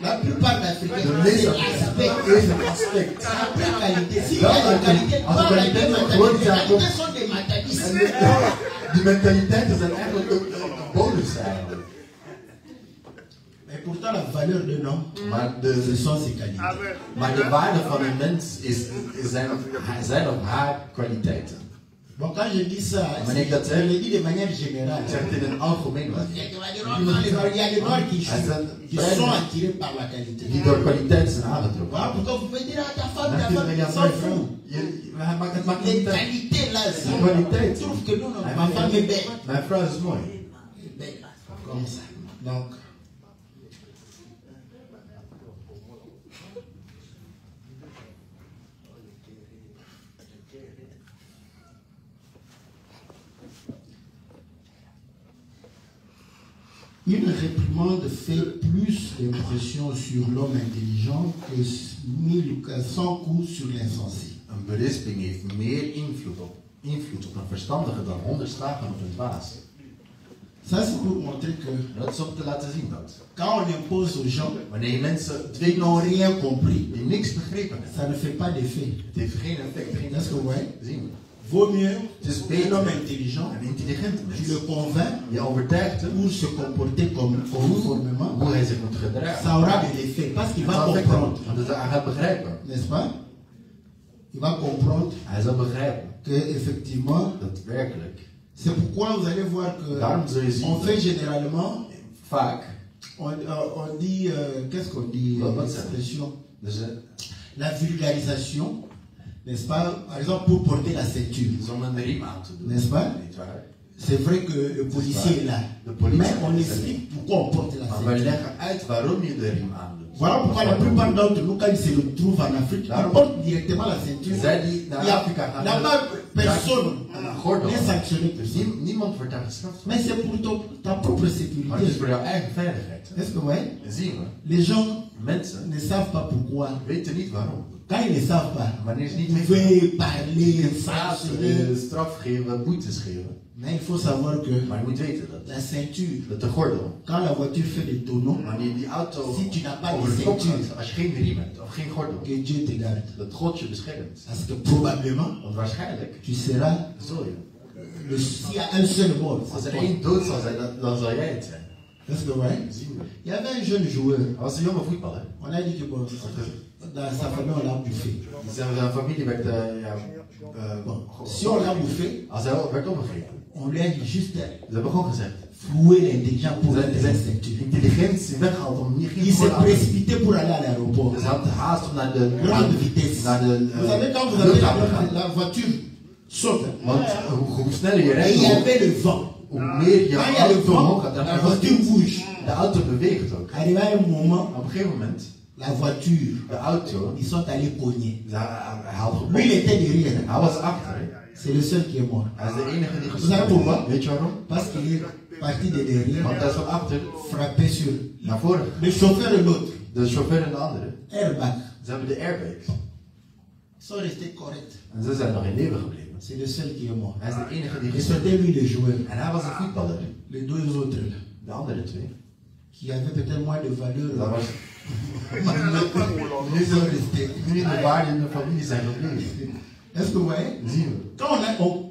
la plupart des Africains, de c'est meeste l'aspect. Afrikanen is het aspect. Après qualité, si il y Wel, a des qualités, als pas de la kwaliteit même van gewoon mentalité. Les zijn, qualités sont des mentalistes. Die mentaliteiten zijn eigenlijk ook een bonus eigenlijk. Mais Et pourtant, la valeur d'un homme, ce sont ses qualités. Maar de waarde van een mens zijn of haar kwaliteiten. Bon, quand je dis ça, je le dis de manière générale. Ik zeg het in een algemeen wat. Il y a des noirs qui sont attirés par la qualité. Die door kwaliteit zijn aangetrokken. Voilà pourquoi vous pouvez dire à ta femme, s'en fout. Les qualités là, kwaliteit. je trouve que non, ma femme est belle. Mijn vrouw is mooi. Belle, comme ça. Donc, une réprimande fait plus d'impression sur l'homme intelligent que 100 coups sur l'insensé. Een berisping heeft meer invloed op een verstandige dan 100 slagen op een dwaas. Ça c'est pour montrer que Dat is om te laten zien dat. quand on impose aux gens Wanneer je mensen qui n'ont rien compris, die niks begrepen hebben, ça ne fait pas d'effet. het heeft geen effect. Geen Est-ce que vous voyez? zien we. Vaut mieux Het is un beter homme intelligent, een intelligente tu mens. le convaincs Je overtuigt hem pour se comporter conformément. hoe hij zich moet gedragen. Ça aura de l'effet parce qu'il Het va zal effect hebben, comprendre, want hij gaat begrijpen. n'est-ce pas? Il va comprendre Hij zal begrijpen que effectivement, dat werkelijk. c'est pourquoi vous allez voir que Daarom zul je zien on fait généralement, vaak. on dit, qu'est-ce qu'on dit, Wat zeg je? l'expression, Dus la vulgarisation, n'est-ce pas? Par exemple, pour porter la ceinture, om een riem aan te doen. n'est-ce pas? Niet waar? C'est vrai que le policier est là, De politie mais on is er explique pourquoi on porte la Maar we ceinture. leggen uit waarom je de riem aandoet. Voilà pourquoi la plupart d'entre nous, quand ils se retrouvent en Afrique, ils portent directement la ceinture. Zij die Il naar y a Afrika gaan. là-bas, personne Gordel. n'est sanctionné pour Dus ça. niemand wordt daar gestraft. Mais c'est pour ta propre Maar het is sécurité. voor jouw eigen veiligheid. Est-ce que vous voyez? Zien we. Les gens Mensen ne savent pas pourquoi. weten niet waarom. Quand ils ne savent pas, Wanneer ze niet vous weten. pouvez parler, sanctionner. Straf geven, boetes geven. Mais il faut savoir que Maar je moet weten dat. la ceinture, Dat de gordel. quand la voiture fait des tonneaux, Wanneer die auto si tu n'as pas over de de kop ceinture, gaat, als je geen riem hebt of geen gordel, que Dieu te garde. dat God je beschermt. Parce que probablement, Want waarschijnlijk tu seras, zul je. s'il y a un seul mort, Als er één dood zal zijn, dan zal jij het zijn. est-ce que vous voyez? Zien we. Il y avait un jeune joueur, Hij was een jonge voetballer. on a dit que bon, dans sa famille on l'a bouffé. Zijn familie werd Bon, si on l'a bouffé, als hij werd opgegeten. on lui a dit juste Ze hebben gewoon gezegd. flouer l'intelligent pour Zijn mettre la ceinture. intelligentie weggehaald om niet Il geen s'est gordel aan te doen. précipité pour aller à l'aéroport. Dus hij had haast om naar de Grande vitesse. naar de Vous savez, quand vous avez luchthaven te gaan. la voiture saute, Want hoe sneller je et rijdt, il y avait le vent. hoe meer je Quand il y a le auto omhoog vent, gaat. la voiture bouge. De auto beweegt ook. Arrivé à un moment, Op een gegeven moment, la voiture, de auto, ils sont allés cogner. hij had Lui, il gebokt. était derrière. Hij was achter. C'est le seul qui est mort. Hij is de enige die Vous savez pourquoi? gestorven is. Weet je waarom? Parce qu'il est parti de derrière, Want hij is van achter frappé sur naar voren. le chauffeur et l'autre. De chauffeur en de andere. Airbag. Ze hebben de airbags. Ils sont restés corrects. En ze zijn nog in leven gebleven. C'est le seul qui est mort. Hij is de enige die Et gestorven c'était lui le joueur. is. En hij was een voetballer. Les deux autres, là, De andere twee. qui avaient peut-être moins de valeur, Dat was ils sont restés. niet de waarde in de familie zijn gebleven. Est-ce que vous voyez? Zien we. Quand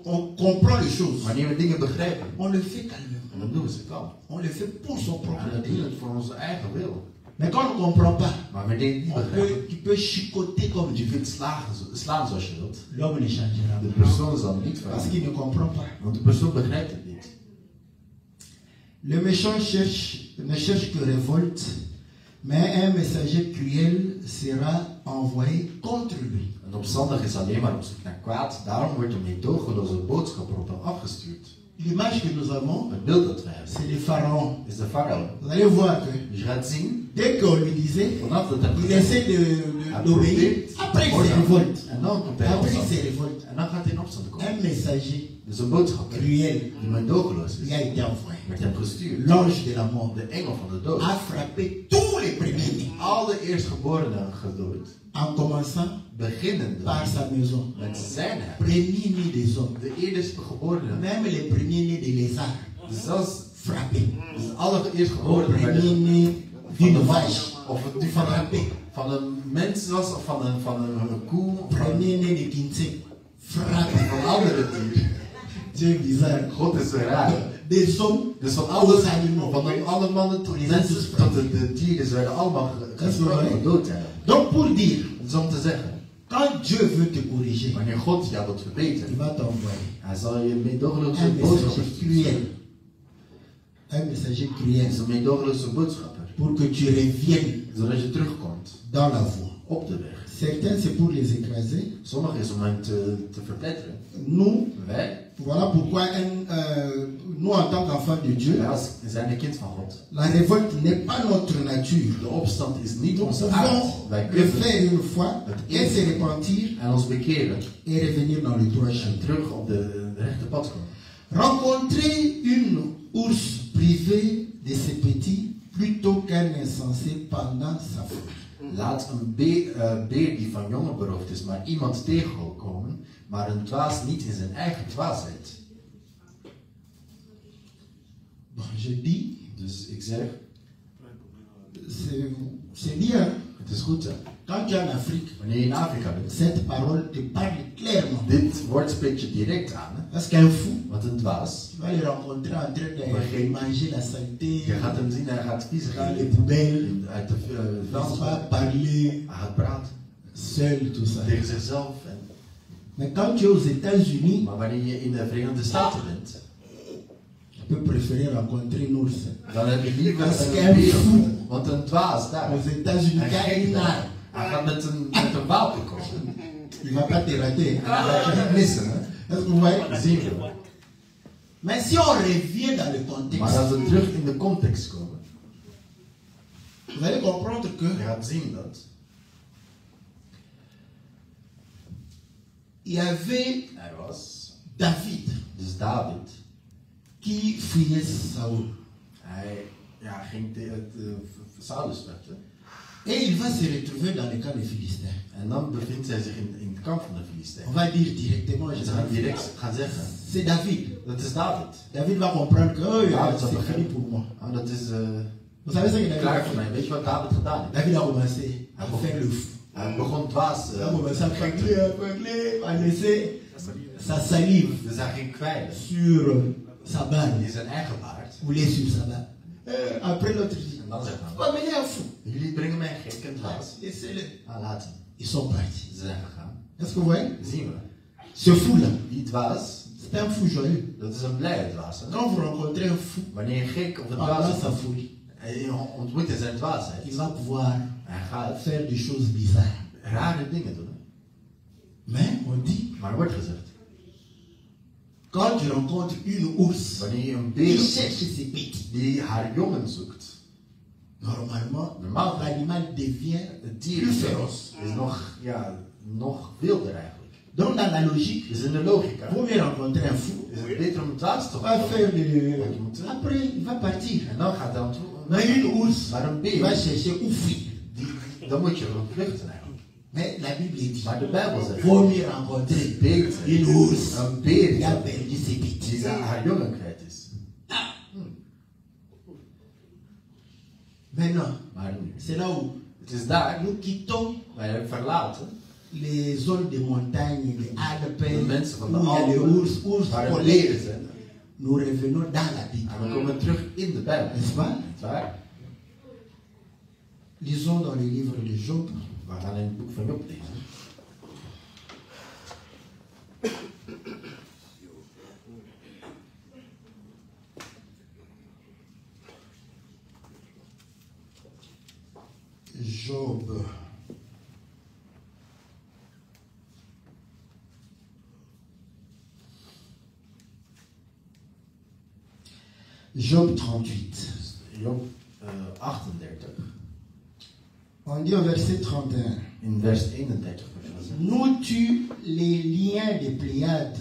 on comprend les choses, Wanneer we dingen begrijpen, on le fait calmement. dan doen we ze kalm. On le fait pour son propre En dat doen we intérêt. het voor onze eigen wil. Mais quand on ne comprend pas, Maar wanneer je het niet begrijpt, tu peux chicoter comme je tu veux. kunt slaan zoals je wilt. L'homme ne changera De pas. persoon zal niet Parce veranderen. qu'il ne comprend pas. Want de persoon begrijpt het niet. Le méchant ne cherche que révolte, mais un messager cruel sera envoyé contre lui. Een opstandig is alleen maar op zoek naar kwaad. Daarom wordt een meedogenloze boodschapper op hem afgestuurd. L'image que nous avons, Het beeld dat we hebben c'est le pharaon. is de farao. Vous allez voir que Dus je gaat zien, dès qu'on lui disait, vanaf dat hij il essaie d'obéir. Après, il se révolte. En dan komt hij in Après, il opstand. se révolte. En dan gaat hij in opstand komen. Un messager Dus een boodschapper cruel die meedogenloos lui is, a été envoyé. werd hem gestuurd. L'ange de la mort De engel van de dood. a frappé tous les premiers-nés, Alle eerstgeborenen gedood. en commençant Beginnende par sa maison. met zijn huis. Premier-né des hommes, De eerstgeborenen. même les premiers-nés des lézards, Dus zelfs frappés. dus alle Au eerstgeborenen werden premier-né d'une vache, of het nu van een mens was of van een koe of van premier-né de Kinsé, frappé. een andere dier. Dieu bizarre. God is raar. Des hommes Dus van Aux animaux. alle mannen tot mensen tot de dieren, ze werden allemaal gedood hebben. Donc pour dire, Dat is om te zeggen, quand Dieu veut te corriger, wanneer God jou wilt il verbeteren, va t'envoyer hij zal je een meedogenloze un boodschapper messager cruel. Un messager cruel. Het is een meedogenloze boodschapper. Pour que tu reviennes Zodat je terugkomt dans la voie. op de weg. Certains, c'est pour les écraser. Sommige is om hen te verpletteren. Nous, Wij, voilà pourquoi nous, en tant qu'enfants de Dieu, wij zijn een kind van God. la révolte n'est pas notre nature. De opstand is niet Nous onze aard. pouvons Wij le kunnen faire une fois et se repentir en ons bekeren et revenir dans le droit en chemin. terug op de rechte pad komen. Rencontrer une ours privée de ses petits plutôt qu'un insensé pendant sa faute. Laat een beer die van jongen beroofd is, maar iemand tegenkomen, maar een dwaas niet in zijn eigen dwaasheid. Bon, je dis, Dus ik zeg, c'est bien. het is goed hè. Quand tu es en Afrique, Wanneer je in Afrika bent, cette parole te parle clairement. dit woord spreekt je direct aan. Hè? Parce qu'un fou, Want een dwaas, tu vas le rencontrer en train de manger la saleté je gaat hem zien, hij gaat viezig dans les poubelles. uit de Il vuilnis. va parler Hij gaat praten seul, tout ça. tegen zichzelf. Mais quand tu es aux États-Unis, Maar wanneer je in de Verenigde Staten bent, tu peux préférer rencontrer une ours. dan heb je liever Parce een qu'un beer. fou, Want een dwaas daar, aux États-Unis, hij quand geeft il daar. n'a, Hij gaat met een wapen komen. il ne va pas te rater. Hij gaat je niet missen, hè? Est-ce que vous voyez? Zien we. Mais si on revient dans le Maar contexte, als we terug in de context komen, vous allez comprendre que je gaat zien dat il y avait er was, David dus David, qui fuyait Saoul. hij ging Saulus vechten. Et il va se retrouver dans le camp des Philistins. En dan bevindt hij zich in het kamp van de On Filistijnen. va dire directement, En ze gaan direct gaan zeggen, c'est David. dat is David. David va comprendre que oh, David zal c'est fini begrijpen. pour moi. Oh, dat is Vous savez ce que David a klaar voor fait? mij. Weet je wat David gedaan heeft? David a commencé à faire le fou. Hij begon dwaas. Il a commencé à parler, à laisser sa salive Dus hij ging kwijlen sur sa barbe, in zijn eigen baard. couler sur sa barbe. Après l'autre dit, En dan zegt hij, pas venir un fou. jullie brengen mij een gek en dwaas. Laissez-le. Laat hem. Ils sont partis. Ze zijn gegaan. Est-ce que vous voyez? Zien we. Ce fou-là, Die dwaas, c'est un fou joyeux. dat is een blije dwaas. Hè? Quand vous rencontrez un fou, Wanneer een gek of een pendant dwaas sa folie, hij ontmoet in zijn il dwaasheid, va pouvoir hij gaat faire des choses bizarres. rare dingen doen. Mais on dit, Maar er wordt gezegd, quand tu rencontres une ours wanneer je een qui beer cherche ses petits, die haar jongen zoekt, normalement, Normaal. l'animal devient het dier plus féroce. is nog wilder eigenlijk. Donc dans la logique, Dus in de logica vaut mieux rencontrer un fou, is het beter om een dwaas te va faire ontmoeten. de... Après, il va partir. En dan gaat hij Mais une ours Maar een va beer, chercher où fuir. dan moet je erop vluchten eigenlijk. Mais la Bible dit, Maar de Bijbel zegt, vaut mieux rencontrer beter une ours een beer qui a perdu ses petits. die haar jongen kwijt is. Maintenant, Maar nu, c'est là où het is daar, nous quittons wij verlaten les zones de montagne, les Alpes, de mensen van de où il y a les Alpen, ours waar de polaires. beren zijn. Nous revenons dans la Bible. En we komen terug in de Bijbel. N'est-ce pas? Niet waar? Lisons dans le livre de Job. We gaan in het boek van Job lezen. Job. Job 38. Job 38. On dit au verset 31. In vers 31. Noues-tu les liens des Pléiades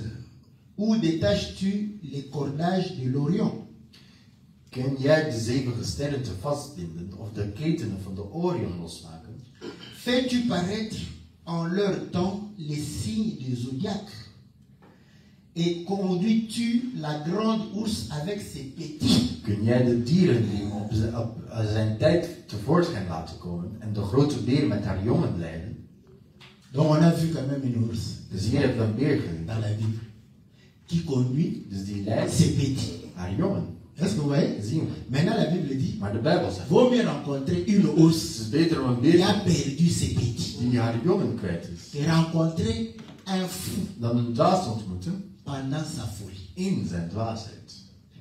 ou détaches-tu les cordages de l'Orient? Ken jij de 7 sterren te vastbinden of de ketenen van de Orion losmaken? Fais-tu paraître en leur temps les signes du zodiaque? Et conduis-tu la grande ours avec ses petits? Kun jij de dieren die op zijn tijd tevoorschijn laten komen en de grote beer met haar jongen leiden? Donc on a vu quand même une ours Dus hier hebben we een beer gezien. dans la Bible qui conduit Dus die leidt ses petits. haar jongen. Est-ce que vous voyez? Zien we. Maintenant, la Bible dit, Maar de Bijbel zegt, vaut mieux rencontrer une het osse is beter om een qui a beer perdu ses petits die haar jongen kwijt is, que rencontrer un fou dan een dwaas te ontmoeten pendant sa folie. in zijn dwaasheid.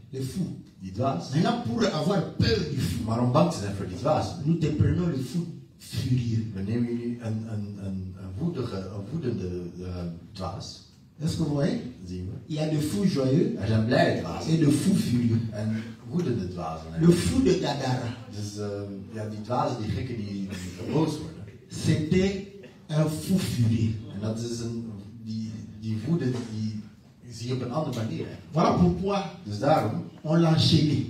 Le fou. Die dwaas. Maintenant, pour avoir peur du fou, Maar om bang te zijn voor die dwaas, nous te prenons le fou furieux. we nemen jullie een woedende dwaas, Est-ce que vous voyez? zien we. Il y a de fous joyeux Er zijn blije dwazen et de fous furieux. en woedende dwazen. Le fou de Gadara, Dus ja, die dwazen, die gekken die boos worden. c'était un fou furieux. En dat is die woede die zie je op een andere manier. Voilà pourquoi Dus daarom on l'a enchaîné.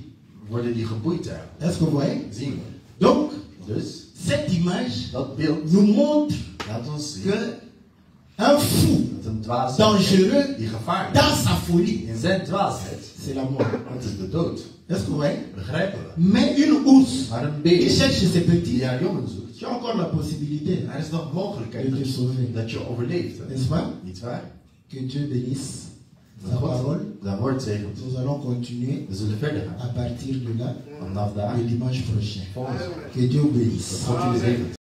worden die geboeid eigenlijk. Est-ce que vous voyez? Zien we. Donc, Dus cette image dat beeld nous montre laat ons zien que un fou dat een dwaas dangereux die gevaarlijk dans sa folie, in zijn dwaasheid, c'est la mort. dat is de dood. Est-ce que vous voyez? Begrijpen we. Mais une ours Maar een qui beer cherche ses die petits, haar jongen zoekt, tu as encore la possibilité, er is nog mogelijkheid de te sauver. dat je overleeft. Hè? N'est-ce pas? Niet waar? Que Dieu bénisse sa Dat parole. woord zegent. Nous allons continuer We zullen verder gaan. à partir de là, Vanaf daar. le dimanche prochain. Volgens. Que Dieu bénisse. Dat God jullie zegent.